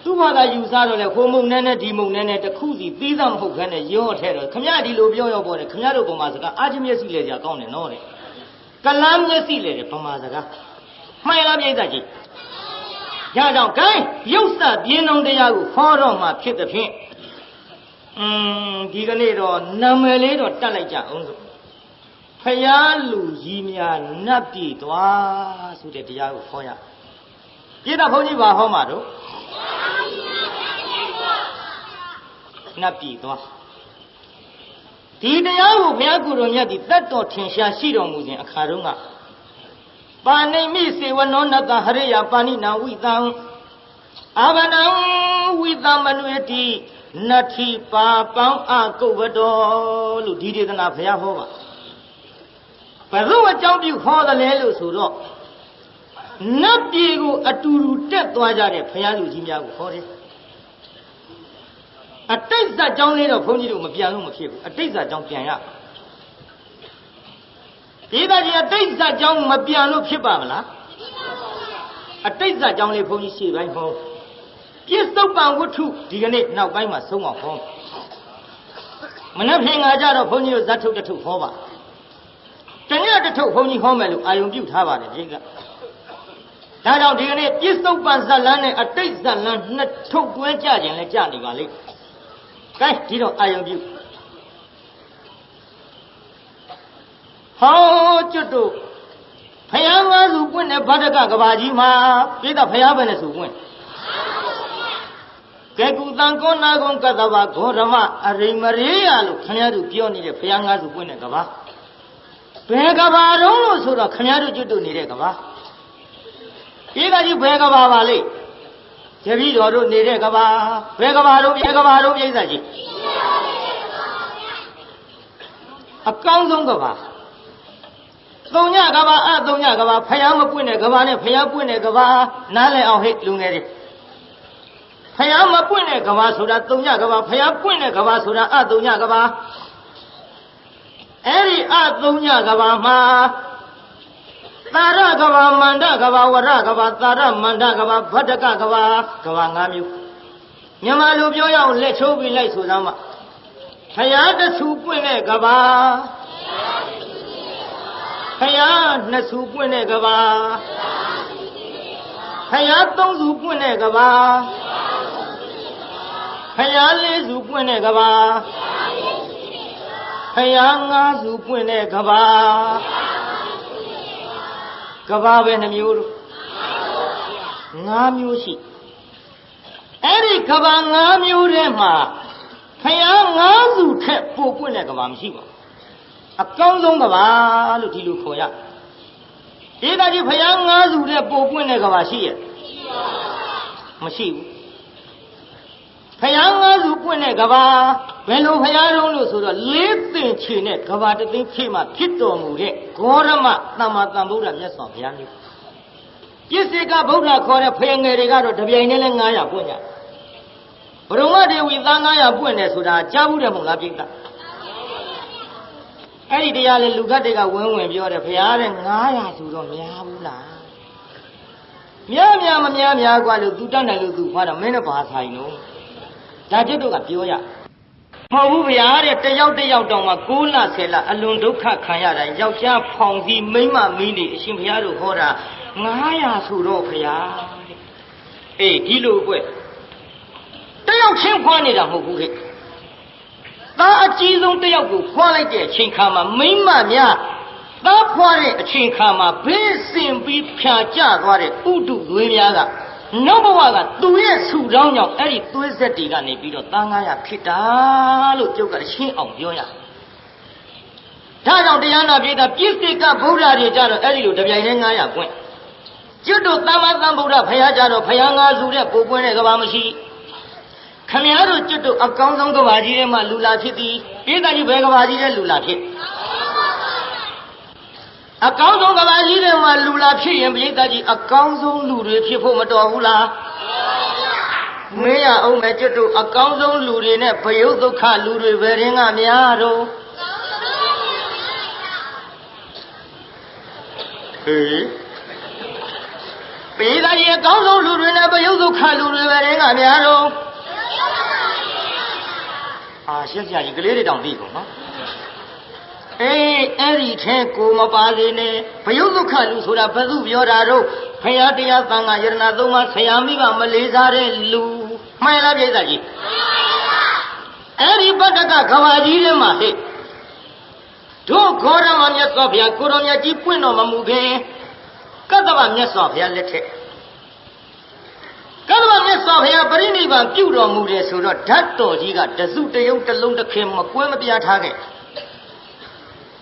သူ့ဘာသာယူစားတော့လေခိုးမုံနဲ့ဒီမုံနဲ့တခုစီသီးသားမဟုတ်ခန်းနဲ့ရောထဲတော့ခမရဒီလိုပြောရောပေါ်တယ်ခမရတို့ဗမာစကားအာချင်းမျက်စိလေကြာကောင်းတယ်နော်တဲ့ကလမ်းမျက်စိလေတဲ့ဗမာစကားမှန်လားပြိဿကြီးရတော့ဂိုင်းရုပ်စပြင်းလုံးတရားကိုခေါ်တော့မှဖြစ်တဲ့ဖြင့်ဒီကနေ့တော့နာမည်လေးတော့တတ်လိုက်ကြအောင်ဆိုဖယားလူကြီးများနတ်ပြည်သွားဆိုတဲ့တရားကိုခေါ်ရပြိဿဘုန်းကြီးပါဟောမှာတော့နတ်ပြည်သွားဒီတရားကိုဘုရားကိုယ်တော်မြတ်ဒီတတ်တော်ထင်ရှားရှိတော်မူစဉ်အခါတုန်းကပါဏိမိစေဝနောနတဟရိယပါဏိနံဝိတံအာဗနံဝိသမနွေတိနတ္ထိပါပံအကုဝတောလို့ဒီဒေသနာဘုရားဟောပါဘယ်လိုအကြောင်းပြုဟောတယ်လဲလို့ဆိုတော့နတ်ပြည်ကိုအတူတူတက်သွားကြတဲ့ဘုရားလူကြီးများကိုဟောတယ်အတိတ်ဇာတ်ကြောင်းလေးတော့ဘုန်းကြီးတို့မပြန်လို့မဖြစ်ဘူးအတိတ်ဇာတ်ကြောင်းပြန်ရဒီသားကြီးအတိတ်ဇာတ်ကြောင်းမပြန်လို့ဖြစ်ပါမလားအတိတ်ဇာတ်ကြောင်းလေးဘုန်းကြီးရှေ့ပိုင်းဟောပြစ္ဆုတ်ပံဝတ္ထုဒီကနေ့နောက်ပိုင်းမှာဆုံးအောင်ဟောမနှက်ဖြင်ငါကြတော့ဘုန်းကြီးတို့ဇာတ်ထုတ်တစ်ထုဟောပါတညတစ်ထုဘုန်းကြီးဟောမယ်လို့အာယုံပြုထားပါတယ်ဒီကဒါကြောင့်ဒီကနေ့ပြစ္ဆုတ်ပံဇတ်လန်းနဲ့အတိတ်ဇတ်လန်းနှစ်ထုတွဲကြခြင်းလဲကြနေပါလိမ့်ကဲဒီတော့အာယုံပြုဟောကျွတ်တို့ဖယားငါးစုပွင့်တဲ့ဗဒ္ဒကကဘာကြီးမှာပြိဿဖယားပဲနဲ့စုပွင့်ကဲကုသံကောနာကုံကတ္တဗဂေါရမအရိမရေယလို့ခင်ဗျားတို့ပြောနေတဲ့ဖယားငါးစုပွင့်တဲ့ကဘာဘယ်ကဘာတော့လို့ဆိုတော့ခင်ဗျားတို့ကျွတ်တို့နေတဲ့ကဘာဒီကကြီးဘယ်ကဘာပါလိမ့်တပည့်တော်တို့နေတဲ့ကဘာဘယ်ကဘာတို့ပြိဿကြီးအကောင်းဆုံးကဘာ သုံးညကဘာသုံးညကဘာဖယားမပွင့်တဲ့ကဘာနဲ့ဖယားပွင့်တဲ့ကဘာနားလည်အောင်ဟဲ့လူငယ်တွေဖယားမပွင့်တဲ့ကဘာဆိုတာသုံးညကဘာဖယားပွင့်တဲ့ကဘာဆိုတာသုံးညကဘာအဲ့ဒီသုံးညကဘာမှာသာရကဘာမန္တကဘာဝရကဘာသာရမန္တကဘာဗတ္တကကဘာကဘာ၅မျိုးမြန်မာလူပြောရအောင်လက်ချိုးပြီးလိုက်ဆိုသားမှာဖယားတဆူပွင့်တဲ့ကဘာဖယားနှစ်ဆူပွင့်တဲ့ကဘာဖယားသုံးဆူပွင့်တဲ့ကဘာဖယားလေးဆူပွင့်တဲ့ကဘာဖယားငါးဆူပွင့်တဲ့ကဘာကဘာပဲနှမျိုးတို့၅မျိုးရှိအဲ့ဒီကဘာ၅မျိုးထဲမှာဖယား၅စုထက်ပိုပွင့်တဲ့ကဘာမရှိပါဘူးအကောင်းဆုံးကဘာလို့ဒီလိုခေါ်ရဒီကကြီးဖယား၅စုထက်ပိုပွင့်တဲ့ကဘာရှိရဲ့မရှိဘူးဖယား၅စုပွင့်တဲ့ကဘာဘယ်လိုဖယားလုံးလို့ဆိုတော့လေးသင်ချေနဲ့ကဘာတသိန်းဖြည့်မှဖြစ်တော်မူတဲ့ဂေါရမသမ္မာသမ္ဗုဒ္ဓမြတ်စွာဘုရားမျိုးပြစ္ဆေကဗုဒ္ဓခေါ်တဲ့ဖယငယ်တွေကတော့တပြိုင်တည်းလဲ900ပွင့်ကြဘုံမဒေဝီသား900ပွင့်တယ်ဆိုတာကြားဘူးတယ်မဟုတ်လားပြိဿအဲ့ဒီတရားလေလူကတ်တွေကဝင်းဝင်ပြောတယ်ဘုရားတဲ့900ဆိုတော့များဘူးလားများမများกว่าလို့သူတတ်တယ်လို့သူခေါ်တော့မင်းနဲ့ဘာဆိုင်တော့ဒါကျွတ်တို့ကပြောရမဟုတ်ဘူးဗျာတဲ့တယောက်တောင်မှ6လ10လအလွန်ဒုက္ခခံရတာယောက်ျားဖောင်စီမိန်းမမင်းတွေအရှင်ဘုရားတို့ဟောတာ900ဆိုတော့ဘုရားအေးဒီလိုကွတယောက်ချင်းဖွာနေတာမဟုတ်ဘူးခဲ့သားအကြီးဆုံးတယောက်ကိုဖွာလိုက်တဲ့အချိန်ခါမှာမိန်းမများသားဖွာတဲ့အချိန်ခါမှာဘေးစင်ပြီးဖြာကျသွားတဲ့ဥတုသွေးများကနောက်ဘဝကသူရဲ့ဆူတောင်းကြောင့်အဲ့ဒီသွေးဆက်တွေကနေပြီးတော့သား900ဖြစ်တာလို့ကျုပ်ကရှင်းအောင်ပြောရဒါကြောင့်တရားနာပြေတာပြစ္ဆေကဗုဒ္ဓတွေကြတော့အဲ့ဒီလိုတပြိုင်တည်း900ပွင့်ကျွတ်တို့သမ္မာသမ္ဗုဒ္ဓဘုရားကြတော့ဘုရား၅စုတဲ့ပိုပွင့်တဲ့ကဘာမရှိခမည်းတော်ကျွတ်တို့အကောင်းဆုံးကဘာကြီးထဲမှာလူလာဖြစ်သည်ပြေတာကြီးဘယ်ကဘာကြီးထဲလူလာဖြစ်အကောင်းဆုံးကဘာကြီးထဲမှာလူလာဖြစ်ရင်ပြေတာကြီးအကောင်းဆုံးလူတွေဖြစ်ဖို့မတော်ဘူးလားမင်းရအောင်မဲ့ကျွတ်တို့အကောင်းဆုံးလူတွေနဲ့ဘယုတ်ဒုက္ခလူတွေဘယ်ရင်းကများတော့ဟေးပြေတာကြီးအကောင်းဆုံးလူတွေနဲ့ဘယုတ်ဒုက္ခလူတွေဘယ်ရင်းကများတော့ရှက်ကြကြီးကလေးတွေတောင်သိကုန်နော်အေးအဲ့ဒီထဲကိုမပါလေနဲ့ဘယုတ်ဒုက္ခလူဆိုတာဘယ်သူပြောတာတော့ဘုရားတရားသံဃာယရဏသုံးပါးဆရာမိဘမလေးစားတဲ့လူမှန်လားပြိဿကြီးအဲ့ဒီပတ္တကကဘာကြီးထဲမှာဟဲ့တို့ဂေါရမမြတ်စွာဘုရားကိုရောမြတ်ကြီးပွင့်တော်မမူခင်ကတ္တဗမြတ်စွာဘုရားလက်ထက်ကတ္တဗမြတ်စွာဘုရားပရိနိဗ္ဗာန်ပြုတော်မူတယ်ဆိုတော့ဓာတ်တော်ကြီးကတစုတယုတ်တလုံးတစ်ခင်မကွဲမပြားထားခဲ့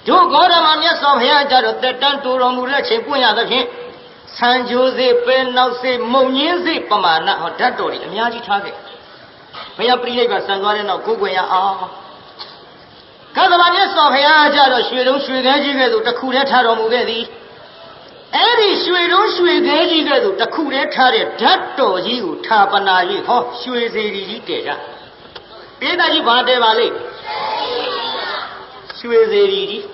တို့ဂေါရမမြတ်စွာဘုရားကြတော့တက်တန်းတူတော်မူတဲ့ချိန်ပွင့်ရသဖြင့်ဆံကြိုးစေပဲနောက်စေမုံညင်းစေပမာဏဟောဓာတ်တော်ကြီးအများကြီးထားခဲ့ဘုရားပရိနိဗ္ဗာန်ဆံသွားတဲ့နောက်ကိုယ်ွယ်ရအောင်ကတ္တဗမြတ်စွာဘုရားကြတော့ရွှေတုံးရွှေခဲကြီးကဲ့သို့တစ်ခုတည်းထားတော်မူခဲ့သည်အဲ့ဒီရွှေတုံးရွှေခဲကြီးကဲ့သို့တစ်ခုတည်းထားတဲ့ဓာတ်တော်ကြီးကိုထာပနာ၍ဟောရွှေစေတီကြီးတည်ကြပိဿကြီးဘာတည်ပါလိမ့်ရွှေစေတီကြီး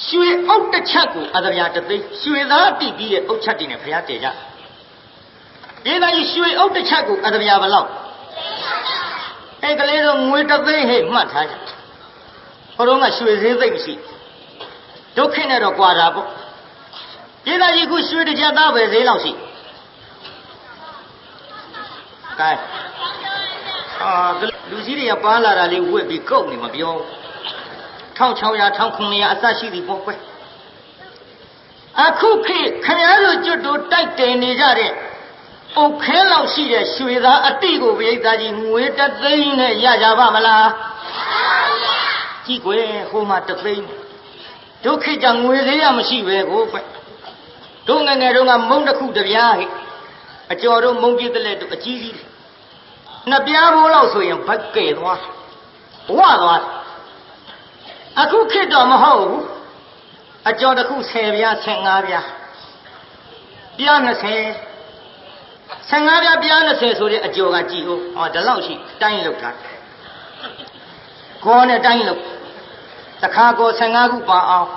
ရွှေအုတ်တစ်ချက်ကိုအတဗျာတသိရွှေသားတိပြီးတဲ့အုတ်ချက်တွေနဲ့ဘုရားတည်ကြပိဿကြီးရွှေအုတ်တစ်ချက်ကိုအတဗျာဘယ်လောက်အဲ့ကလေးတော့ငွေတသိဟဲ့မှတ်ထားကြဟိုတော့ကရွှေသေးသိမ့်မရှိဒုက္ခနဲ့တော့ကြွာတာပေါ့ပိဿကြီးခုရွှေတစ်ချက်သားပဲသေးလောက်ရှိကဲလူကြီးတွေကပါလာတာလေးဝက်ပြီးကုတ်နေမပြော1600 1900အစရှိသည်ပေါ့ကွယ်အခုခေတ်ခင်ဗျားတို့ကျွတ်တို့တိုက်တယ်နေကြတဲ့အုတ်ခဲလောက်ရှိတဲ့ရွှေသားအတိကိုပိဿကြီးငွေတသိန်းနဲ့ရကြပါမလားကြည့်ကွယ်ဟိုမှာတသိန်းဒုက္ခကြငွေသေးရမရှိပဲကိုကွယ်တို့ငငယ်တို့ကမုံတစ်ခုတပြားဟဲ့အကျော်တို့မုံပြစ်တဲ့လက်တို့အကြီးကြီးနှစ်ပြားဘိုးလောက်ဆိုရင်ဘက်ကဲသွားဝသွားအခုခေတ်တော့မဟုတ်ဘူး အကျော်တစ်ခု10ပြား15ပြားပြား20 15ပြားပြား20ဆိုတဲ့အကျော်ကကြည်ဟုတ်ဟောဒီလောက်ရှိတိုင်းလောက်ထားကောနဲ့တိုင်းလောက်တခါကော15ခုပါအောင်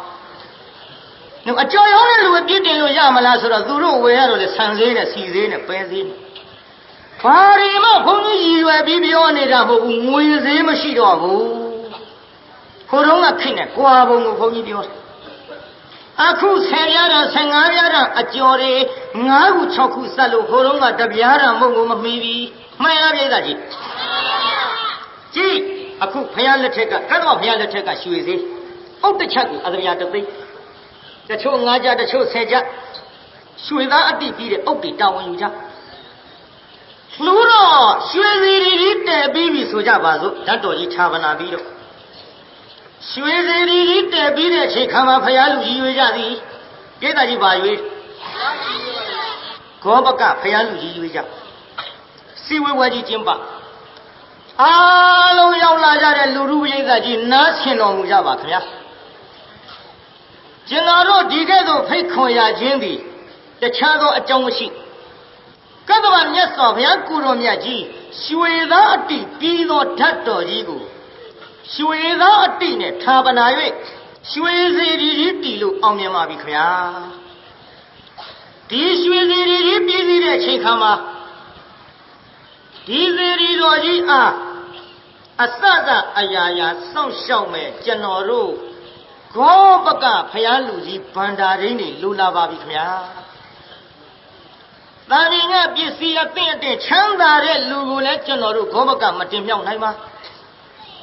အကျော်ရောင်းတဲ့လူပြစ်တင်လို့ရမလားဆိုတော့သူတို့ဝယ်ရတော့လေဆန်သေးနဲ့စီသေးနဲ့ပဲသေးနဲ့ဘာရီမဘုန်းကြီးရည်ရွယ်ပြီးပြောနေတာမဟုတ်ဘူးငွေသေးမရှိတော့ဘူးခိုးတော့ကခိနဲ့ကွာဘုံကိုဘုန်းကြီးပြောအခု10ပြားတာ15ပြားတာအကျော်တွေ5ခု6ခုစက်လို့ခိုးတော့ကတပြားတာမဟုတ်ဘူးမမီးပြီးမှန်လားပြိဿကြီးကြည့်အခုဖယားလက်ထက်ကကတ်တော်ဖယားလက်ထက်ကရွှေသေးအုတ်တစ်ချက်ကိုအသပြားတသိန်းတချို့9ကြတချို့10ကြရွှေသားအတိပြီးတဲ့အုတ်တွေတာဝန်ယူကြလူတော့ရွှေစီရီတဲပြီးပြီဆိုကြပါစို့ဓာတ်တော်ကြီးခြာပနာပြီးတော့ရွှေစီရီတဲပြီးတဲ့အချိန်ခါမှာဖယားလူကြီးရွေးကြသည်ပြိဿကြီးပါရွေးခောပကဖယားလူကြီးရွေးကြစီဝဲဝဲကြီးကျင်းပအားလုံးရောက်လာကြတဲ့လူလူပြိဿကြီးနားဆင်တော်မူကြပါခင်ဗျာကျွန်တော်တို့ဒီကဲ့သို့ဖိတ်ခွန်ရခြင်းသည်တခြားသောအကြောင်းမရှိကတ္တဗမြတ်စွာဘုရားကိုတော်မြတ်ကြီးရွှေသားအတိပြီးသောဓာတ်တော်ကြီးကိုရွှေသားအတိနဲ့ဌာပနာ၍ရွှေစီရီကြီးတီလို့အောင်မြင်ပါပြီခင်ဗျာဒီရွှေစီရီကြီးပြည်စည်းတဲ့အချိန်ခါမှာဒီစီရီတော်ကြီးအားအစစအရာရာစောင့်ရှောက်မဲ့ကျွန်တော်တို့ဂောပကဖယားလူကြီးဗန္ဒာရင်းတွေလူလာပါပြီခင်ဗျာတာမင်ကပစ္စည်းအသင့်အတင့်ချမ်းသာတဲ့လူကိုလည်းကျွန်တော်တို့ဂောပကမတင်မြောက်နိုင်ပါ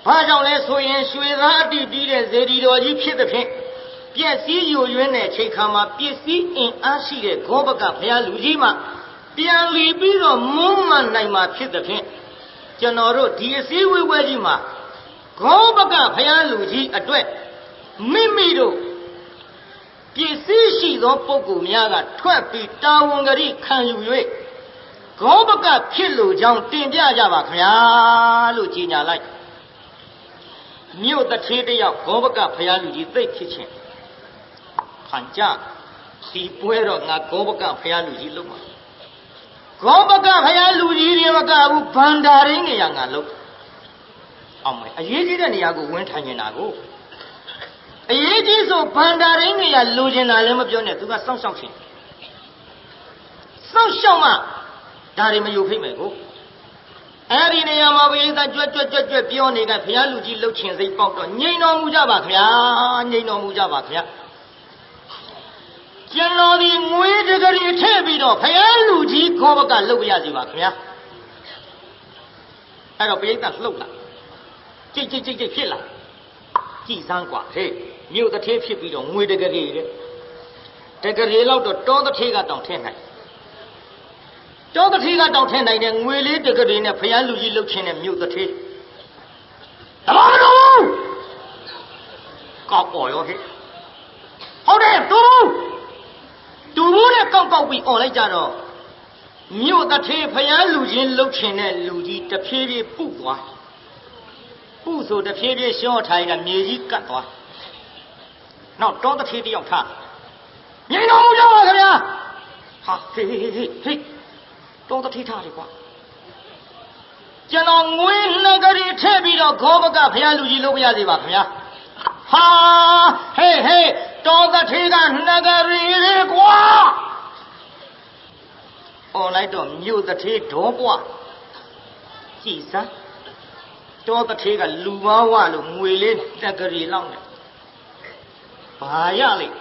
ဘာကြောင့်လဲဆိုရင်ရွှေသားအတိတီးတဲ့ဇေဒီတော်ကြီးဖြစ်တဲ့ဖြင့်ပစ္စည်းယူရင်းတဲ့ချိန်ခါမှာပစ္စည်းအင်အားရှိတဲ့ဂောပကဖယားလူကြီးမှပြန်လီပြီးတော့မုန်းမနိုင်မှာဖြစ်တဲ့ဖြင့်ကျွန်တော်တို့ဒီအစည်းဝေးပွဲကြီးမှာဂောပကဖယားလူကြီးအတွက်မိမိတို့ပစ္စည်းရှိသောပုဂ္ဂိုလ်များကထွက်ပြီးတာဝန်ကတိခံယူ၍ဂောပကဖြစ်လို့ကြောင်းတင်ပြကြပါခင်ဗျာလို့ကြီးညာလိုက်မြို့တထေးတယောက်ဂောပကဖယားလူကြီးသိဖြစ်ချင်းခံကြဒီပွဲတော့ငါဂောပကဖယားလူကြီးလုပ်မှာဂောပကဖယားလူကြီးတွေမကဘူးဗန္ဒာရင်းနေရငါလုပ်အောင်မယ်အရေးကြီးတဲ့နေရာကိုဝင်ထိုင်နေတာကိုအရေးကြီးဆိုဗန္ဒာရင်းနေရလိုချင်တာလည်းမပြောနဲ့သူကစောင့်ရှောက်ခြင်းစောင့်ရှောက်မှဒါတွေမယူဖိတ်မယ်ကိုအဲ့ဒီနေရာမှာဘုရားကြွက်ပြောနေကဘုရားလူကြီးလှုပ်ချင်စိတ်ပေါက်တော့ငြိမ်တော်မူကြပါခင်ဗျာငြိမ်တော်မူကြပါခင်ဗျာကျွန်တော်ဒီငွေတကယ်ထည့်ပြီးတော့ဘုရားလူကြီးခေါ်ဘကလှုပ်ပြရစီပါခင်ဗျာအဲ့တော့ဘုရားလှုပ်လာကြိတ်ဖြစ်လာကြည်စမ်းกว่าဟေးမြို့တထေးဖြစ်ပြီးတော့ငွေတကယ်တဲ့တကယ်လောက်တော့တောတထေးကတောင်ထည့်နိုင်တောတထေးကတောင်ထည့်နိုင်တဲ့ငွေလေးတကယ်နဲ့ဘုရားလူကြီးလှုပ်ခြင်းနဲ့မြို့တထေးတဘာလို့ကောက်ပေါ်ရောဟဲ့ဟုတ်တယ်တူဘူးနဲ့ကောက်ပြီးអော်လိုက်ကြတော့မြို့တထေးဘုရားလူချင်းလှုပ်ခြင်းနဲ့လူကြီးတဖြည်းဖြည်းပုသွားပုဆိုတဖြည်းဖြည်းရှော့ထိုင်ကမြေကြီးကတ်သွားနောက်တောတထေးတယောက်ထားငြိမ်တော်မူကြပါခင်ဗျာဟာဟေးတောတထေးထားတယ်ကွာကျွန်တော်ငွေနှကရီထည့်ပြီးတော့ဂောဘကဘုရားလူကြီးလုပ်ပြရစီပါခင်ဗျာဟာဟေးတောတထေးကနှကရီလေကွာអော်လိုက်တော့မြို့တထေးဒေါပွားကြည်စမ်းတောတထေးကလူမဝလို့ငွေလေးတက်ကလေးလောက်နဲ့ဘာရလိမ့်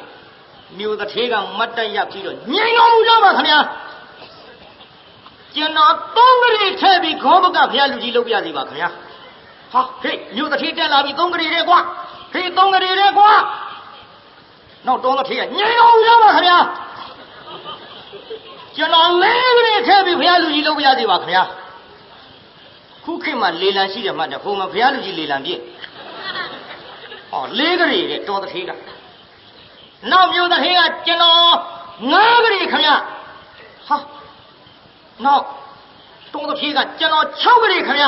မြို့တထေးကမတ်တက်ရပြီးတော့ငြိမ်တော်မူကြပါခင်ဗျာကျွန်တော်သုံးကလေးထည့်ပြီးဂောဘကဘုရားလူကြီးလုပ်ပြစီပါခင်ဗျာဟာဟေးမြို့တထေးတက်လာပြီးသုံးကလေးတဲ့ကွာဟေးသုံးကလေးတဲ့ကွာနောက်တောတထေးကငြိမ်တော်မူကြပါခင်ဗျာကျွန်တော်လေးကလေးထည့်ပြီးဘုရားလူကြီးလုပ်ပြစီပါခင်ဗျာခုခေတ်မှာလေလံရှိတယ်မှတ်တယ်ဘုံမှာဘုရားလူကြီးလေလံပြည့်ဟောလေးကလေးတဲ့တောတထေးကနောက်မြို့တထေးကကျွန်တော်ငါးကလေးခင်ဗျဟာနောက်တောတထေးကကျွန်တော်6ကလေးခင်ဗျ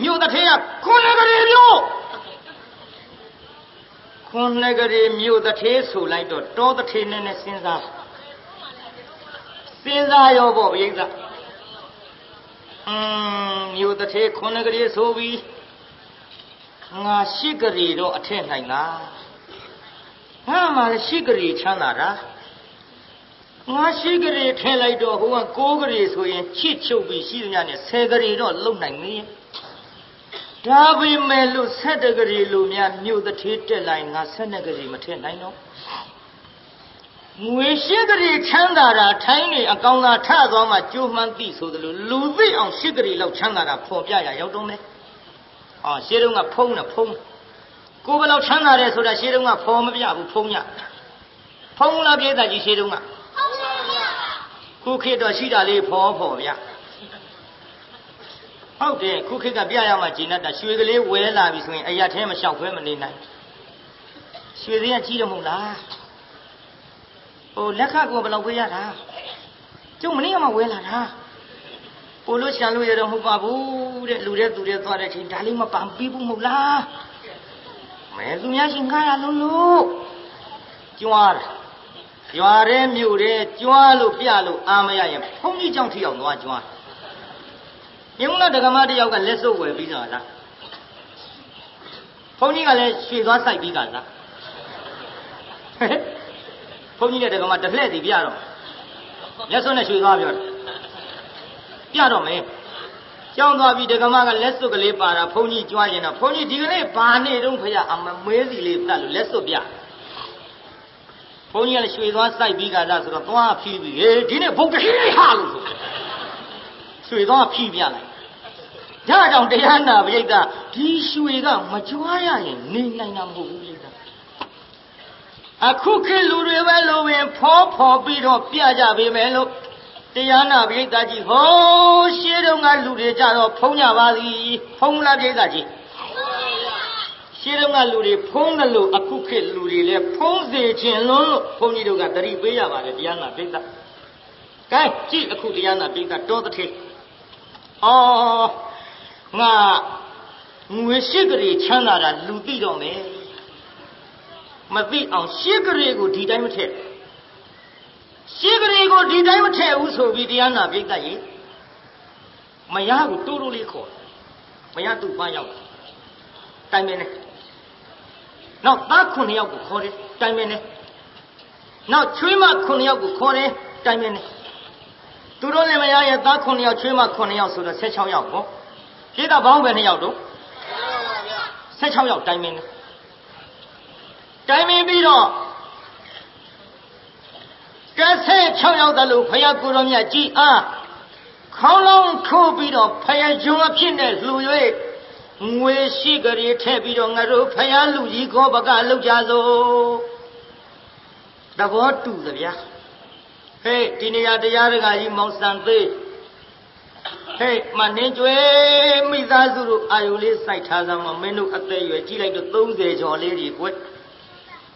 မြို့တထေးက9ကလေးမျိုး9 ခွန်နဂရီမြို့တစ်ထေးဆိုလိုက်တော့တောတစ်ထေးနဲ့စဉ်းစားရောပေါ့ဗျိဿမြို့တစ်ထေးခွန်နဂရီဆိုပြီးငါရှိကလေးတော့အထက်နိုင်တာငါမှရှိကလေးချမ်းသာတာငါရှိကလေးထဲလိုက်တော့ဟိုက9ကလေးဆိုရင်ချစ်ချုပ်ပြီးရှိသမျှနဲ့10ကလေးတော့လုံနိုင်မင်းဒါပေမဲ့လို့7ကလေးလိုများမြို့တစ်ထေးတက်လိုက်ငါ12ကလေးမထက်နိုင်တော့ငွေရှိကလေးချမ်းသာတာထိုင်းနေအကောင်သာထသွားမှကြိုးမှန်းသိဆိုသလိုလူသိအောင်ရှိကလေးလောက်ချမ်းသာတာဖော်ပြရရောက်တော့မယ်ရှေးတုန်းကဖုံးနဲ့ဖုံးကိုဘယ်လောက်ချမ်းသာတယ်ဆိုတာရှေးတုန်းကဖော်မပြဘူးဖုံးရဖုံးလားပြည့်သားကြီးရှေးတုန်းကခုခေတ်တော့ရှိတာလေးဖော်ဗျဟုတ်တယ်ခုခေတ်ကပြရမှဂျင်းတ်တာရွှေကလေးဝဲလာပြီဆိုရင်အရာထဲမလျှောက်ခွဲမနေနိုင်ရွှေသေးကကြီးတယ်မဟုတ်လားဟိုလက်ခကဘယ်လောက်ဝဲရတာကျုံမနေ့ကမှဝဲလာတာပိုလို့ချန်လို့ရတော့မဟုတ်ပါဘူးတဲ့လူတဲ့သူတဲ့သွားတဲ့ချိန်ဒါလေးမပန်ပြီးဘူးမဟုတ်လားမဲသူများရှင်900လုံးလို့ကြွားတယ်ရွာတဲ့မြို့တဲ့ကြွားလို့ပြလို့အာမရရင်ဘုန်းကြီးကြောင့်ထိအောင်သွားကြွားမြုံလာဒကမတယောက်ကလက်စုပ်ဝယ်ပြီးတော့လားဘုန်းကြီးကလည်းရွှေသွားစိုက်ပြီးတာလားဘုန်းကြီးနဲ့ဒကမတစ်လှည့်စီပြတော့မျက်စွန်းနဲ့ရွှေသွားပြောတယ်ပြတော့မယ်ကျောင်းသွားပြီးဒကမကလက်စွပ်ကလေးပါတာဘုန်းကြီးကြွားရင်တော့ဘုန်းကြီးဒီကနေ့ဘာနေတော့ဖရာအမေးစီလေးတတ်လို့လက်စွပ်ပြဘုန်းကြီးကလည်းရွှေသွားစိုက်ပြီးကလားဆိုတော့သွားဖြီးပြီးဟေးဒီနေ့ဘုံတဟိဟာလို့ဆိုရွှေသွားဖြီးပြလိုက်ဒါကြောင့်တရားနာပရိသတ်ဒီရွှေကမကြွားရရင်နေနိုင်တာမဟုတ်ဘူးလေအခုခေတ်လူတွေပဲလို့ဝင်ဖော်ပြီးတော့ပြကြပေးမယ်လို့တရားနာပရိသတ်ကြီးဟောရှေးတုန်းကလူတွေကြတော့ဖုံးကြပါသည်ဖုံးလားပရိသတ်ကြီးရှေးတုန်းကလူတွေဖုံးတယ်လို့အခုခေတ်လူတွေလည်းဖုံးစေခြင်းလို့ဘုန်းကြီးတို့ကတတိပေးရပါတယ်တရားနာပရိသတ်ကဲကြည့်အခုတရားနာပရိသတ်တော်တစ်ထေငါငွေရှိကလေးချမ်းသာတာလူသိတော့မယ်မသိအောင်ရှိကလေးကိုဒီတိုင်းမထည့်ရှိကလေးကိုဒီတိုင်းမထည့်ဘူးဆိုပြီးတရားနာပရိသတ်ကြီးမရဘူးတိုးတိုးလေးခေါ်မရသူ့ဘာရောက်တိုင်မင်းနဲ့နောက်သား9ယောက်ကိုခေါ်တယ်တိုင်မင်းနဲ့နောက်ချွေးမ9ယောက်ကိုခေါ်တယ်တိုင်မင်းနဲ့သူတို့လည်းမရရဲ့သား9ယောက်ချွေးမ9ယောက်ဆိုတော့16ယောက်ပေါ့ရှိတာဘောင်းပဲ2ယောက်တော့16ယောက်တိုင်မင်းနဲ့တိုင်မင်းပြီးတော့16ယောက်တလို့ဖယားကိုတော်မြတ်ကြီးအားခေါင်းလောင်းထိုးပြီးတော့ဖယားဂျုံအဖြစ်နဲ့လှူ၍ငွေရှိကလေးထည့်ပြီးတော့ငါတို့ဖယားလူကြီးခေါ်ပကလောက်ကြစို့သဘောတူသဗျာဟေးဒီနေရာတရားဒကာကြီးမောင်စံသေးဟေးမနှင်းကျွေးမိသားစုတို့အာယုလေးစိုက်ထားစမ်းမမင်းတို့အသက်ရွယ်ကြီးလိုက်တော့30ကျော်လေးတွေကွ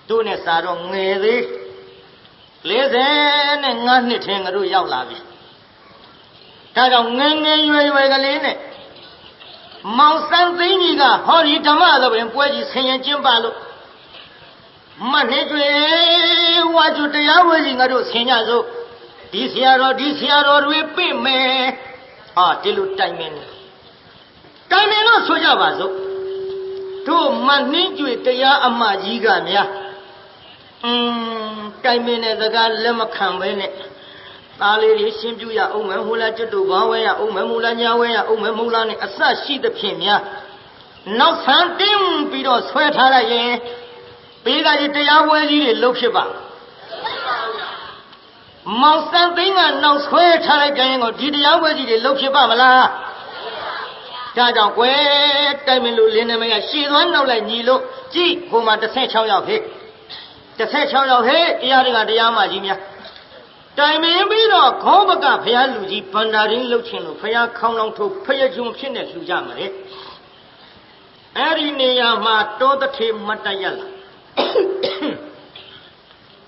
တို့နဲ့စာတော့ငယ်သေး45နှစ်ထင်းငါတို့ရောက်လာပြီဒါကြောင့်ငယ်ငယ်ရွယ်ရွယ်ကလေးနဲ့မောင်စံသိန်းကြီးကဟောဒီဓမ္မသဘင်ပွဲကြီးဆင်ရင်ကျင်းပလို့မနှင်းကျွေဝါကျတရားဝဲကြီးငါတို့ဆင်ကြစို့ဒီဆရာတော်တွေပြင့်မယ်ဟာဒီလိုတိုင်မင်းလို့ဆိုကြပါစို့တို့မနှင်းကျွေတရားအမကြီးကများတိုင်မင်းတဲ့စကားလက်မခံပဲနဲ့သားလေးတွေရှင်းပြရအောင်မယ်ဟိုလားကျွတ်တို့ဘာဝဲရအောင်မယ်မူလားညာဝဲရအောင်မယ်မူလားနဲ့အစရှိသဖြင့်များနောက်ဆန်းတင်းပြီးတော့ဆွဲထားလိုက်ရင်ပေးကကြီးတရားဝဲကြီးတွေလှုပ်ဖြစ်ပါမောင်စံသိန်းကနောက်ဆွဲထားလိုက်ကြရင်ကိုဒီတရားဝဲကြီးတွေလှုပ်ဖြစ်ပါမလားဒါကြောင့်ကွယ်တိုင်မင်းလူလင်းနေမကရှည်သွားနောက်လိုက်ညီလို့ကြည့်ဟိုမှာ16ယောက်ဟဲ့16ယောက်ဟဲ့တရားတွေကတရားမှကြီးများတိုင်မင်းပြီးတော့ခေါဘကဖျားလူကြီးဗန္ဒာရင်းလှုပ်ခြင်းလို့ဖျားခေါင်းလောင်းထုတ်ဖျက်ဂျုံဖြစ်နေလှူကြမှာလေအဲ့ဒီနေရာမှာတောတထေမတ်တရလာ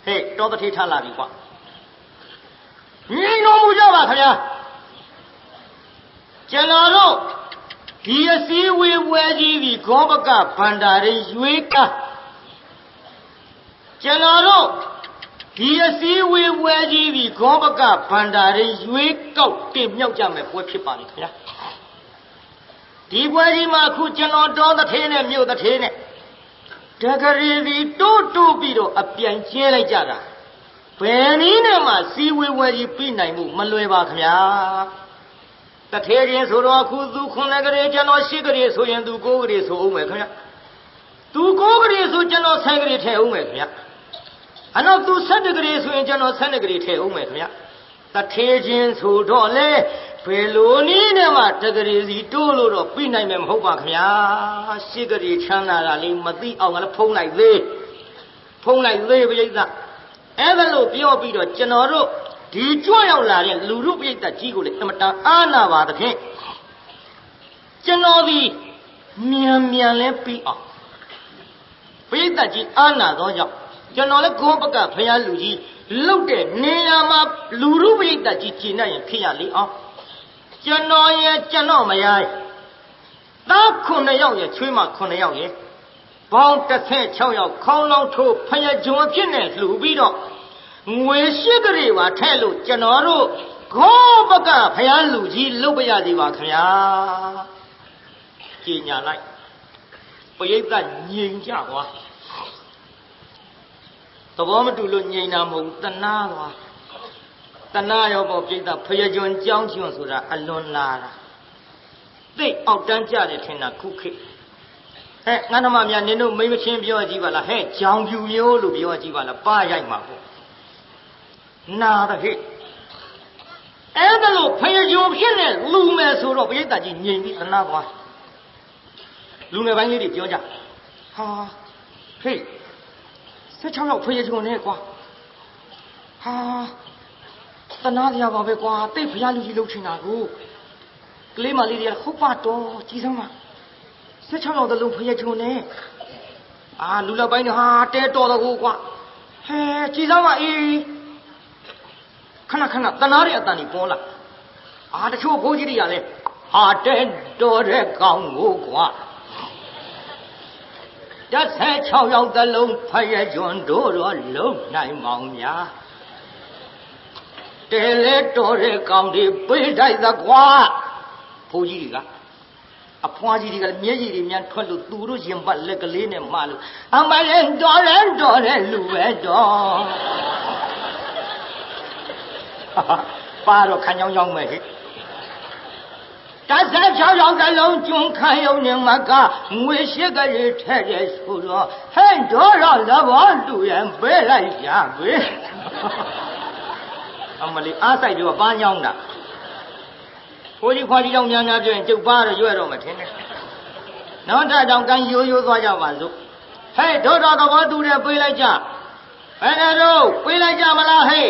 ဟဲ့တောတထေထားလာပြီကွာငြိမ်တော်မူကြပါခင်ဗျာကျွန်တော်တို့ဒီအစည်းဝေးပွဲကြီးဒီဂောဘကဗန္ဒာရင်းရွေးက ကျွန်တော်တို့ဒီအစည်းအဝေးပွဲကြီးဒီဂောဘကဗန္ဒာရင်ရွေးကောက်တင်မြောက်ကြမယ်ပွဲဖြစ်ပါလိမ့်ခင်ဗျာဒီပွဲကြီးမှာအခုကျွန်တော်တော်တထေးနဲ့မြို့တထေးနဲ့တကရီဒီတိုးပြီးတော့အပြိုင်ကျဲလိုက်ကြတာဘယ်နည်းနဲ့မှစီဝေးဝဲကြီးပြီးနိုင်မှုမလွယ်ပါခင်ဗျာတထေးချင်းဆိုတော့အခုသူ9ကလေးကျွန်တော်10ကလေးဆိုရင်သူ9ကလေးဆိုအောင်မယ်ခင်ဗျာသူ9ကလေးဆိုကျွန်တော်10ကလေးထည့်အောင်မယ်ခင်ဗျာအနောက်သူ7ကလေးဆိုရင်ကျွန်တော်7ကလေးထည့်အောင်မယ်ခင်ဗျာတထေးချင်းဆိုတော့လေဘယ်လိုနည်းနဲ့မှတကလေးစီတိုးလို့တော့ပြီးနိုင်မယ်မဟုတ်ပါခင်ဗျာ10ကလေးချမ်းသာတာလေးမသိအောင်လည်းဖုံးလိုက်သေးပြိဿအဲ့ဒါလို့ပြောပြီးတော့ကျွန်တော်တို့ဒီကြွရောက်လာတဲ့လူတို့ပြိဿကြီးကိုလည်းအမတန်အားနာပါသဖြင့်ကျွန်တော်ဒီမြန်လဲပြီးအောင်ပြိဿကြီးအားနာသောကြောင့်ကျွန်တော်လည်းဂောဘကဖရာလူကြီးလုတ်တဲ့နေရာမှာလူတို့ပြိဿကြီးကျင့်နိုင်ရင်ဖြစ်ရလေအောင်ကျွန်တော်ရဲ့ကျွန်တော်မယားသား9ယောက်ရဲ့ချွေးမ9ယောက်ရဲ့ပေါင်း16ယောက်ခေါင်းလောင်းထိုးဖယားဂျွန်ဖြစ်နေလှူပြီးတော့ငွေ8ကလေးပါထဲလို့ကျွန်တော်တို့ဂောဘကဖယားလူကြီးလုတ်ပြရသေးပါခင်ဗျာကြည်ညာလိုက်ပရိသတ်ငြိမ်ကြသွားသဘောမတူလို့ငြိမ်တာမဟုတ်တနာသွားတနာရောပေါ့ပြိဿဖယားဂျွန်ကြောင်းချွန်ဆိုတာအလွန်လာတာသိအောက်တန်းကြတယ်ထင်တာခုခေတ်ငါတို့မများနင်တို့မိမချင်းပြောကြည့်ပါလားဟဲ့ကြောင်ပြူမျိုးလို့ပြောကြည့်ပါလားပါရိုက်မှာပေါ့နာတဲ့ဟဲ့အဲ့ဒါလို့ဖယားဂျုံဖြစ်နေလူမယ်ဆိုတော့ပရိသတ်ကြီးငြိမ်ပြီးသနာသွားလူငယ်ပိုင်းလေးတွေပြောကြဟာဟေး16ယောက်ဖယားဂျုံနဲ့ကွာဟာသနာတရားပါပဲကွာတိတ်ဖယားလူကြီးလှုပ်ချင်တာကိုကလေးမလေးတွေကဟုတ်ပါတော့ကြီးစမ်းပါ16ယောက်တလုံးဖယားဂျုံနဲ့လူလက်ပိုင်းတွေဟာတဲတော်တော့ကွာဟဲကြီးစမ်းပါအေးခဏတနာတဲ့အတန်ကြီးပေါ်လာတချို့ဘိုးကြီးတွေကလည်းဟာတဲတော်တဲ့ကောင်ကိုကွာ16ယောက်တလုံးဖယားဂျွန်တို့တော့လုံနိုင်မောင်များတဲလေတော်တဲ့ကောင်တွေပေးတိုက်သကွာဘိုးကြီးတွေကအဖွားကြီးတွေကမျက်ရည်တွေများထွက်လို့သူတို့ရင်ပတ်လက်ကလေးနဲ့မလို့အမလည်းတော်တဲ့လူပဲတော့ပါတော့ခံကြောင်းမဲ့ဟဲ့16ယောက်တလုံးကျွန်းခံရုံနဲ့မကငွေ8ကလေးထည့်ရဲဆိုတော့ဟဲ့တော့သဘောတူရင်ပေးလိုက်ကြပဲအမလေးအားဆိုင်ပြောပါညောင်းတာခိုးကြီးခွားကြီးတောင်များပြောရင်ကျုပ်ပါတော့ရွဲ့တော့မထင်နဲ့နောက်ထပ်တောင်ကန်ရိုးသွားကြပါစို့ဟဲ့တို့တော့သဘောတူတယ်ပေးလိုက်ကြဘယ်နဲ့တော့ပေးလိုက်ကြမလားဟဲ့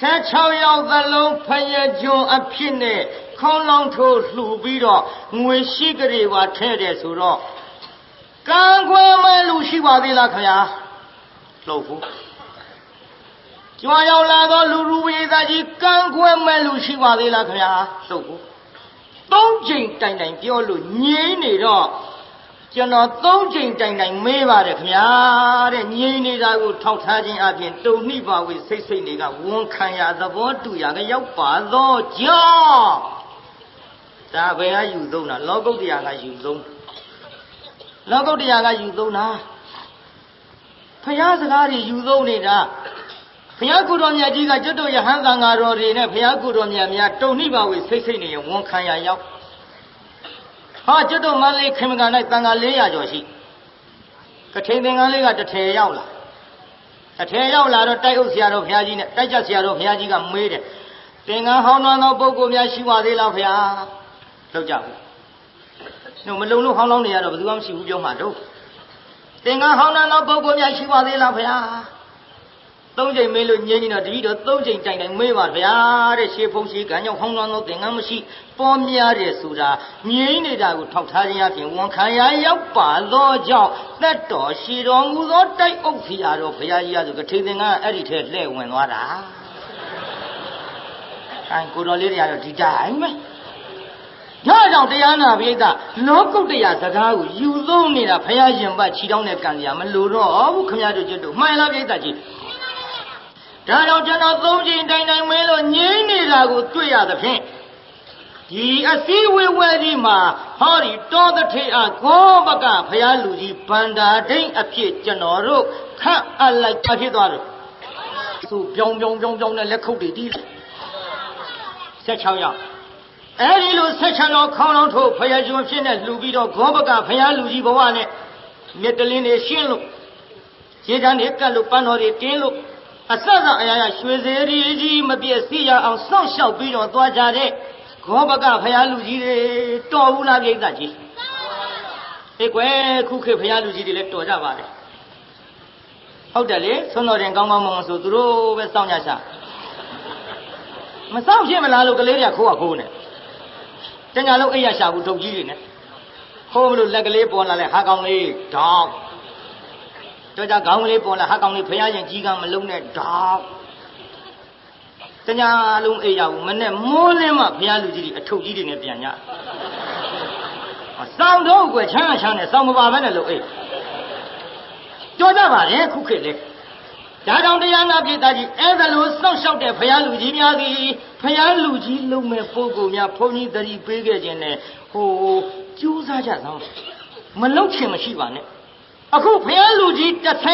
16ယောက်သလုံးဖယားဂျွန်အဖြစ်နဲ့ခေါင်းလောင်းထိုးလှူပြီးတော့ငွေရှိကလေးပါထဲတယ်ဆိုတော့ကံခွဲမဲ့လူရှိပါသေးလားခင်ဗျာလှုပ်ဘူးကြွားရောက်လာတော့လူပရိသတ်ကြီးကံခွဲမဲ့လူရှိပါသေးလားခင်ဗျာလှုပ်ဘူး3ချိန်တိုင်ပြောလို့ငြိမ့်နေတော့ကျွန်တော်3ချိန်တိုင်မေးပါတယ်ခင်ဗျာတဲ့ငြိမ့်နေတာကိုထောက်ထားခြင်းအပြင်တုံနှိပါဝိစိတ်တွေကဝန်ခံရသဘောတူရကရောက်ပါတော့ကြောင့်ဒါဘယ်ဟာယူသုံးတာလောကုတ္တရာကယူသုံးလောကုတ္တရာကယူသုံးတာဖယားစကားတွေယူသုံးနေတာဘုရားကုတော်မြတ်ကြီးကကျွတ်တို့ယဟန်သံဃာတော်တွေနဲ့ဘုရားကုတော်မြတ်များတုံနှိပါဝိစိတ်နေရင်ဝန်ခံရရောက်ကျွတ်တို့မန္တလေးခေမက၌သံဃာ400ကျော်ရှိကထိန်သင်္ကန်းလေးကတစ်ထည်ရောက်လာတစ်ထည်ရောက်လာတော့တိုက်အုပ်ဆရာတော်ဘုရားကြီးနဲ့တိုက်ကြဆရာတော်ဘုရားကြီးကမေးတယ်သင်္ကန်းဟောင်းနှောင်းသောပုဂ္ဂိုလ်များရှိပါသေးလားဘုရားလောက်ကြဘူးမလုံလို့ဟောင်းလောင်းနေရတော့ဘယ်သူမှမရှိဘူးပြောမှတော့သင်္ကန်းဟောင်းနှောင်းသောပုဂ္ဂိုလ်များရှိပါသေးလားဘုရား3ချိန်မေးလို့ငြိမ့်နေတော့တတိတော့3ချိန်တိုင်မေးပါဗျာတဲ့ရှေးဖုံးရှေးကံကြောင့်ဟောင်းနှောင်းသောသင်္ကန်းမရှိပေါ်များတယ်ဆိုတာငြိမ့်နေတာကိုထောက်ထားခြင်းအပြင်ဝန်ခံရရောက်ပါသောကြောင့်သက်တော်ရှိတော်မူသောတိုက်အုပ်ဖျားတော်ဘုရားကြီးကဆိုကထိန်သင်္ကန်းအဲ့ဒီထဲလှည့်ဝင်သွားတာကိုတော်လေးတွေကတော့ဒီတိုင်းပဲ ဒါကြောင့်တရားနာပိဋကလောကုတ္တရာစကားကိုယူသုံးနေတာဘုရားရှင်ပတ်ချီတောင်းတဲ့ကံတရားမလိုတော့ဘူးခမရတို့ကျွတ်တို့မှန်လားပိဋကကြီးဒါကြောင့်ကျွန်တော်သုံးချိန်တိုင်တိုင်မင်းလို့ငြိမ့်နေတာကိုတွေ့ရသဖြင့်ဒီအစည်းဝေးဝဲကြီးမှာဟောဒီတောတထေအကောဘကဘုရားလူကြီးဗန္တာဒိန်အဖြစ်ကျွန်တော်တို့ခန့်အပ်လိုက်ဖြစ်သွားတယ်သူပြောင်းနဲ့လက်ခုပ်တွေတီး16ရောက်အဲဒီလို16ရောက်ခေါင်းလောင်းထိုးဘုရားရှင်ဖြစ်နေလှူပြီးတော့ဂောဘကဘုရားလူကြီးဘဝနဲ့မြစ်တလင်းတွေရှင်းလို့ရေတန်းတွေကတ်လို့ပန်းတော်တွေတင်းလို့အစစအရာရာရွှေစေရီကြီးမပြည့်စည်ရအောင်စောင့်ရှောက်ပြီးတော့သွားကြတဲ့ဂောဘကဘုရားလူကြီးတွေတော်ဘူးလားပြိဿကြီးအေးကွယ်ခုခေတ်ဘုရားလူကြီးတွေလည်းတော်ကြပါလေဟုတ်တယ်လေဆွမ်းတော်တင်ကောင်းကောင်းမွန်ဆိုသူတို့ပဲစောင့်ကြရှာမစောင့်ဖြစ်မလားလို့ကလေးတွေကခိုးနေတညာလုံးအိပ်ရရှာဘူးဒုတ်ကြီးတွေနဲ့ခိုးမလို့လက်ကလေးပေါ်လာလဲဟာကောင်လေးဒေါက်တော့ကြခေါင်းကလေးပေါ်လာဟာကောင်လေးဘုရားရှင်ကြီးကမလုံးနဲ့ဒေါက်တညာလုံးအိပ်ရဘူးမနဲ့မိုးလင်းမှဘုရားလူကြီးတွေအထုပ်ကြီးတွေနဲ့ပြန်ညစောင့်တော့ကွယ်ချမ်းနဲ့စောင့်မပါဘဲနဲ့လို့အိပ်တော်ကြပါရဲ့ခုခေတ်လေဒါကြောင့်တရားနာပိဋကကြီးအဲ့ဒါလိုစောင့်ရှောက်တဲ့ဘုရားလူကြီးများသည်ဘုရားလူကြီးလုံးမဲ့ပုဂ္ဂိုလ်များဘုန်းကြီးသတိပေးခဲ့ခြင်းနဲ့ဟိုကြိုးစားကြသောမလုံချင်မရှိပါနဲ့အခုဘုရားလူကြီး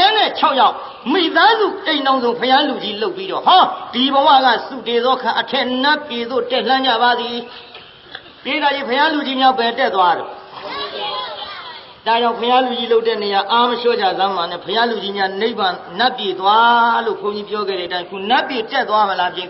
36ယောက်မိသားစုအိမ်အောင်ဆုံးဘုရားလူကြီးလှုပ်ပြီးတော့ဟောဒီဘဝကစုတေသောခါအထက်နတ်ပြည်သို့တက်လှမ်းကြပါသည်ပိဋကကြီးဘုရားလူကြီးများပဲတက်သွားတော့ဒါကြောင့်ဘုရားလူကြီးလှုပ်တဲ့နေရာအာမလျှော့ကြသမ်းပါနဲ့ဘုရားလူကြီးများနိဗ္ဗာန်နတ်ပြည်သွားလို့ဘုန်းကြီးပြောခဲ့တဲ့အတိုင်းခုနတ်ပြည်တက်သွားမလားပြိဿ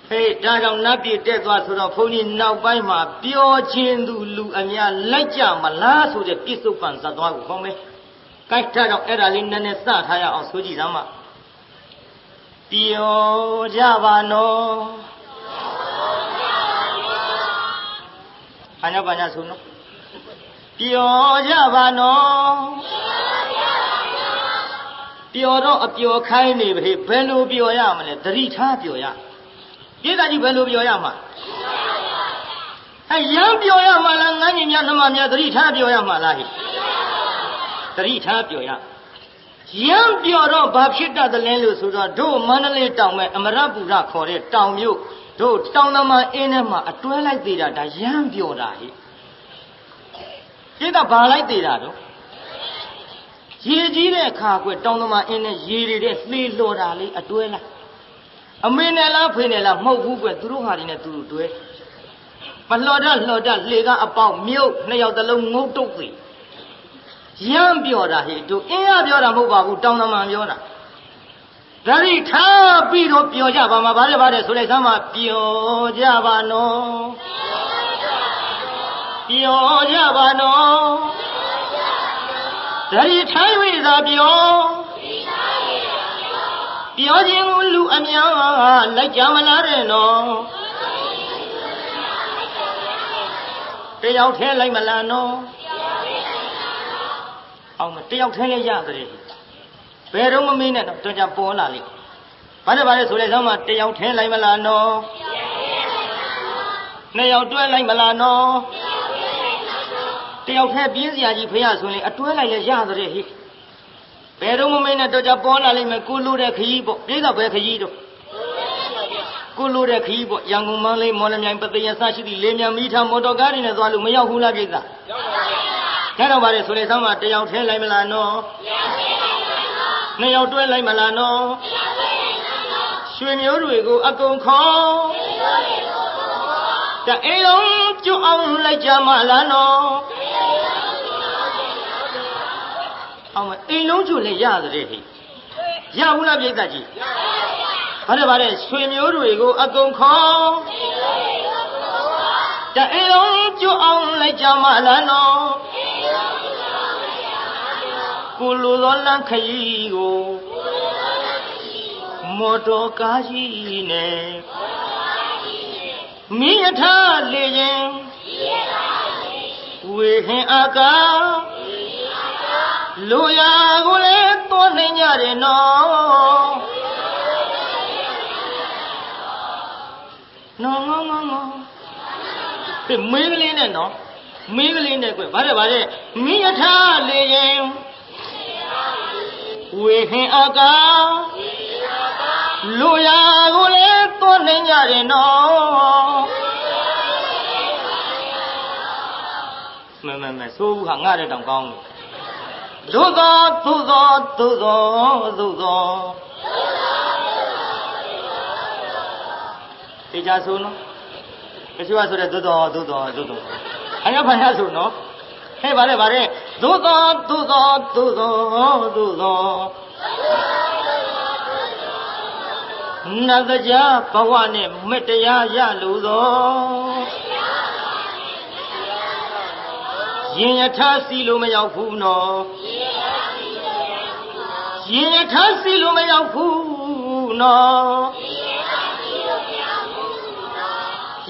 ဟေးဒါကြောင့်နတ်ပြည်တက်သွားဆိုတော့ဘုန်းကြီးနောက်ပိုင်းမှာပြောခြင်းသူလူအများလိုက်ကြမလားဆိုတဲ့ပြစ္ဆုတ်ပံဇတ်သွားကိုခေါ်မယ်။ကိုက်ထားတော့အဲ့ဒါလေးနည်းနည်းစထားရအောင်ဆိုကြည့်သမ်းပါပြောကြပါနော်ဘာညာဆိုနော်ပြောကြပါနော်ပြောတော့အပျော်ခိုင်းနေပြီဘယ်လိုပျော်ရမလဲသတိထားပျော်ရပြိဿကြီးဘယ်လိုပျော်ရမှာရမ်းပျော်ရမှာလားငန်းကြီးများနှမများသတိထားပျော်ရမှာလားဟိသတိထားပျော်ရရမ်းပျော်တော့ဘာဖြစ်တတ်တယ်လဲလို့ဆိုတော့တို့မန္တလေးတောင်မဲ့အမရပူရခေါ်တဲ့တောင်မြို့တို့တောင်သမားအင်းထဲမှာအတွဲလိုက်သေးတာဒါရမ်းပျော်တာဟိပြိဿဘာလိုက်သေးတာတော့ရေကြီးတဲ့အခါကွတောင်သမားအင်းနဲ့ရေတွေတဲ့လှေလော်တာလေးအတွဲလိုက်အမေနဲ့လားဖေနဲ့လားမဟုတ်ဘူးကွသူတို့ဟာတွေနဲ့သူတို့တွဲမလှော်တလှေကအပေါက်မြုပ်နှစ်ယောက်တလုံးငုတ်တုတ်သေးရမ်းပြောတာဟိတို့အင်းရပြောတာမဟုတ်ပါဘူးတောင်သမားပြောတာဒါရီထားပြီးတော့ပြောကြပါမှာဗါတယ်ဆိုလိုက်စမ်းမှာပြောကြပါနော်ပြောကြပါနော်ဒါရီထိုင်းဝိသာပြောခြင်းကိုလူအများလိုက်ကြမလားတဲ့နော်တယောက်ထဲလိုက်မလားနော်အောင်မတယောက်ထဲလည်းရတယ်ဘယ်တော့မမင်းနဲ့တော့ကြပေါ်လာလိမ့်ဘာလဲဆိုလိုက်စမ်းမှာတယောက်ထဲလိုက်မလားနော်နှစ်ယောက်တွဲလိုက်မလားနော်တယောက်ထဲပြင်းစရာကြီးဖေရဆိုရင်အတွဲလိုက်လည်းရတယ်ဟိဘယ်တော့မမင်းနဲ့တော့ကြပေါ်လာလိမ့်မယ်ကိုလိုတဲ့ခကြီးပေါ့ပြိဿဘယ်ခကြီးတော့ကိုလိုတဲ့ခကြီးပေါ့ရန်ကုန်မန်းလေးမော်လမြိုင်ပသိယဆရှိသည့်လေမြန်မီးထားမော်တော်ကားတွေနဲ့သွားလို့မရောက်ဘူးလားပြိဿရောက်ပါဗျာဒါတော့ပါလေဆိုလေဆောင်းမှာတယောက်ထဲလိုက်မလားနော်နှစ်ယောက်တွဲလိုက်မလားနော်ရွှေမျိုးတွေကိုအကုန်ခေါ်တအိမ်လုံးကျွအောင်လိုက်ကြမလားနော်အောင်မအိမ်လုံးကျွလည်းရတယ်ဟိရဘူးလားပြိဿကြီးရပါဗျာဘာလဲရွှေမျိုးတွေကိုအကုန်ခေါ်တအိမ်လုံးကျွအောင်လိုက်ကြမလားနော်ကိုလိုသောလမ်းခရီးကိုမော်တော်ကားကြီးနဲ့မိယထာလေခြင်းဝေဟင်အာကာလူရာကိုလည်းတွန်းနေကြတယ်နော်နော် မေးကလေးနဲ့နော်မေးကလေးနဲ့ကွဗါတဲ့မိယထာလေရင်ဝေခင်အာကာလူရာကိုလည်းသွားနိုင်ကြတယ်နော်မဆိုးဘူးဟာငါတဲ့တောင်ကောင်းတယ်သို့သောတေချာဆိုနော်တချို့ကဆိုတဲ့သို့သောအညာဖန်ရဆိုနော်ဟဲ့ဗါတဲ့သို့သောနတ်တရားဘဝနဲ့မတရားရလို့သောရင်ယထာစီလို့မရောက်ဘူးနော်ရင်ယထာစီလို့မရောက်ဘူးနော်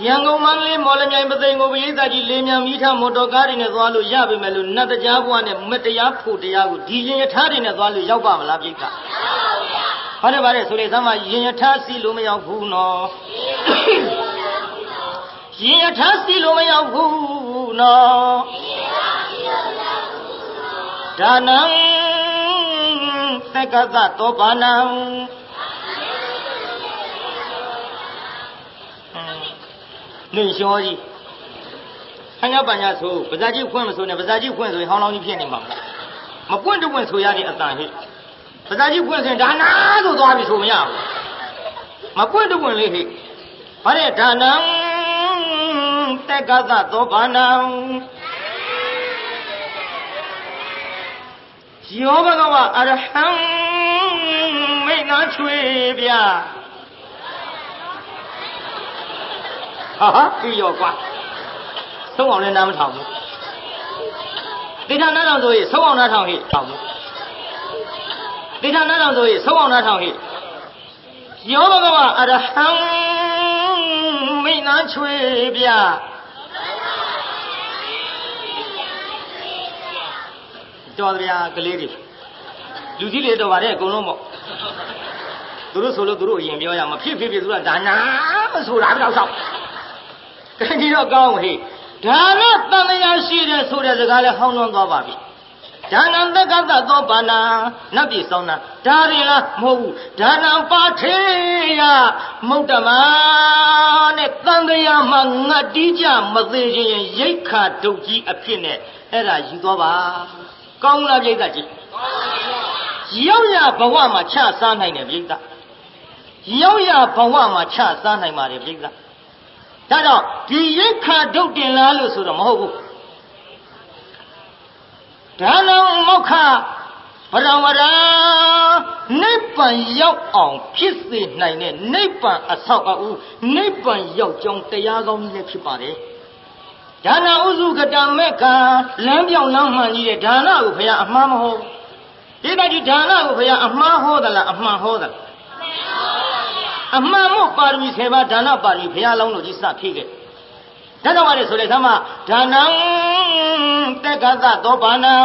ရန်ကုန်မန္တလေးမော်လမြိုင်ပသိမ်ကိုပရိသတ်ကြီးလေးမြန်မိထမော်တော်ကားတွေနဲ့သွားလို့ရပါမယ်လို့နတ်တရားဘဝနဲ့မတရားဖို့တရားကိုဒီရင်ယထာတွေနဲ့သွားလို့ရောက်ပါမလားပြိဿဟုတ်ပါဘူးဗါတဲ့ဆိုလေသမ်းမရင်ယထာစီလို့မရောက်ဘူးနော်ရင်ယထာစီလို့မရောက်ဘူးနော်ဒါနံသက္ကသတောပါဏံနေလျှောကြီးခဏပညာဆိုပဇာကြီးဖွင့်မဆိုနဲ့ပဇာကြီးဖွင့်ဆိုရင်ဟောင်းလောင်းကြီးဖြစ်နေမှာမပွင့်တပွင့်ဆိုရတဲ့အတန်ဟဲ့ပဇာကြီးဖွင့်ဆိုရင်ဒါနာဆိုသွားပြီဆိုမရဘူးမပွင့်တပွင့်လေးဟဲ့ဘာတဲ့ဒါနံသက္ကသတောပါဏံယောဘဂဝအရဟံမိတ်နာချွေဗျာဟာပြီးရောကွာသုံးအောင်လည်းနားမထောင်ဘူးတိဋ္ဌာနာတော်ဆိုရင်သုံးအောင်နားထောင်ဟိထောင်ဘူးတိဋ္ဌာနာတော်ဆိုရင်သုံးအောင်နားထောင်ဟိယောဘဂဝအရဟံမိတ်နာချွေဗျာတော်ဗျာကလေးတွေလူကြီးတွေတော့ဗါတဲ့အကုန်လုံးပေါ့သူတို့ဆိုလို့သူတို့အရင်ပြောရမှာဖြစ်သူကဒါနာဆိုတာဘယ်တော့ဆောက်ကဲကြီးတော့ကောင်းဟေ့ဒါနဲ့တန်တရားရှိတယ်ဆိုတဲ့စကားလည်းဟောင်းနှွမ်းသွားပါပြီဒါနံသက္ကသသောပါဏာနတ်ပြည်ဆောင်တာဒါရင်လားမဟုတ်ဘူးဒါနံပါထေယမုဒ္ဓမာနဲ့တန်တရားမှာငတ်တီးကြမသေးခြင်းရိတ်ခါဒုတ်ကြီးအဖြစ်နဲ့အဲ့ဒါယူသွားပါကောင်းလားပြိဿကြီးရောက်ရဘဝမှာချစားနိုင်တယ်ပြိဿရောက်ရဘဝမှာချစားနိုင်ပါတယ်ပြိဿဒါကြောင့်ဒီရိတ်ခါဒုတ်တင်လားလို့ဆိုတော့မဟုတ်ဘူးဒါနံမောက္ခဗရဝရနိဗ္ဗာန်ရောက်အောင်ဖြစ်စေနိုင်တဲ့နိဗ္ဗာန်အဆောက်အဦနိဗ္ဗာန်ရောက်ကြောင်းတရားကောင်းကြီးလည်းဖြစ်ပါတယ်ဒါနဥစုကတမေကလမ်းပြောင်းလမ်းမှန်ကြီးတဲ့ဒါနကိုဘုရားအမှားမဟုတ်ဒီကကြီးဒါနကိုဘုရားအမှားဟောသလားအမှန်ဟောသလားအမှန်မို့ပါရမီ7ပါးဒါနပါရမီဘုရားလောင်းတို့ကြီးစဖြည့်ခဲ့ဒါကြောင့်ပါလေဆိုလေသမဒါနံတက္ကသသောပါဏံ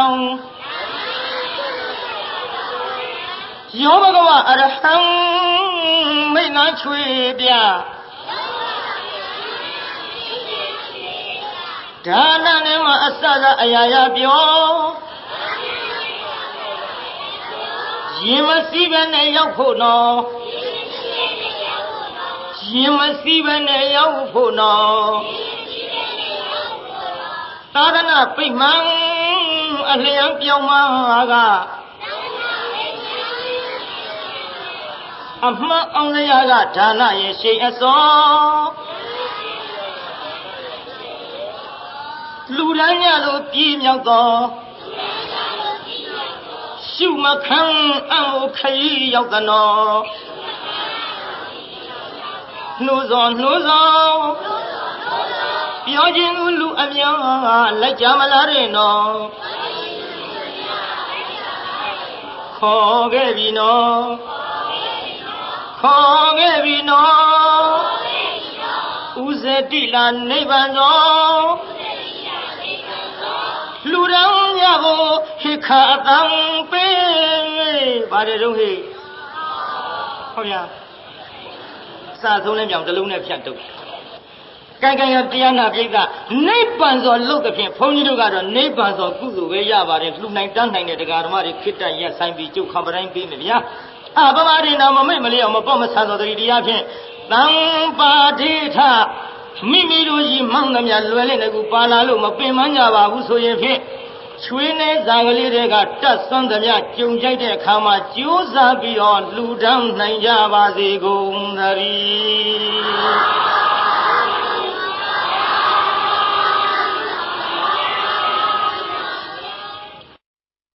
ယောဘဂဝအရဟံမိတ်နာချွေပြဒါနနဲ့မှအစကအရာရာပြောရင်မစည်းပဲနဲ့ရောက်ဖို့နော်ရင်မစည်းပဲနဲ့ရောက်ဖို့နော်သာသနာပိမှန်အလျံပြောင်းမှာကအမှန်အောင်စရာကဒါနရဲ့ရှိန်အစောလူရန်ညလိုပြေးမြောက်သောရှုမခံအံ့ခရီးရောက်သနောနှိုးစောပြောခြင်းကိုလူအများလိုက်ကြမလားတဲ့နော်ခေါ်ခဲ့ပြီနော်ဥဇတိလာနိဗ္ဗာန်တော်လူတော်ညကိုဟိခါအတံပေးပါတယ်တော့ဟိဟုတ်ဗျာစာဆုံးလဲပြောင်တစ်လုံးနဲ့ဖြတ်တုတ် ကိုင်ရတရားနာပြိဿနိဗ္ဗာန်ဆိုလို့တဲ့ဖြင့်ဘုန်းကြီးတို့ကတော့နိဗ္ဗာန်ဆိုကုသိုလ်ပဲရပါတယ်လှူနိုင်တန်းနိုင်တဲ့တရားဓမ္မတွေခိတ္တရက်ဆိုင်ပြီးကျုပ်ခပတိုင်းပေးမယ်ဗျာပမာဒိနာမမိတ်မလျော့မပေါ့မဆန်သောတတိတရားဖြင့်သံပါဒိထမိမိတို့ကြီးမောင်းသမျှလွယ်လင့်တဲ့ကူပါလာလို့မပင်မကြပါဘူးဆိုရင်ဖြင့်ချွေးနဲ့ဇာကလေးတွေကတတ်ဆွမ်းသမျှကြုံကြိုက်တဲ့အခါမှာကြိုးစားပြီးတော့လှူဒန်းနိုင်ကြပါစေကုန်သတည်း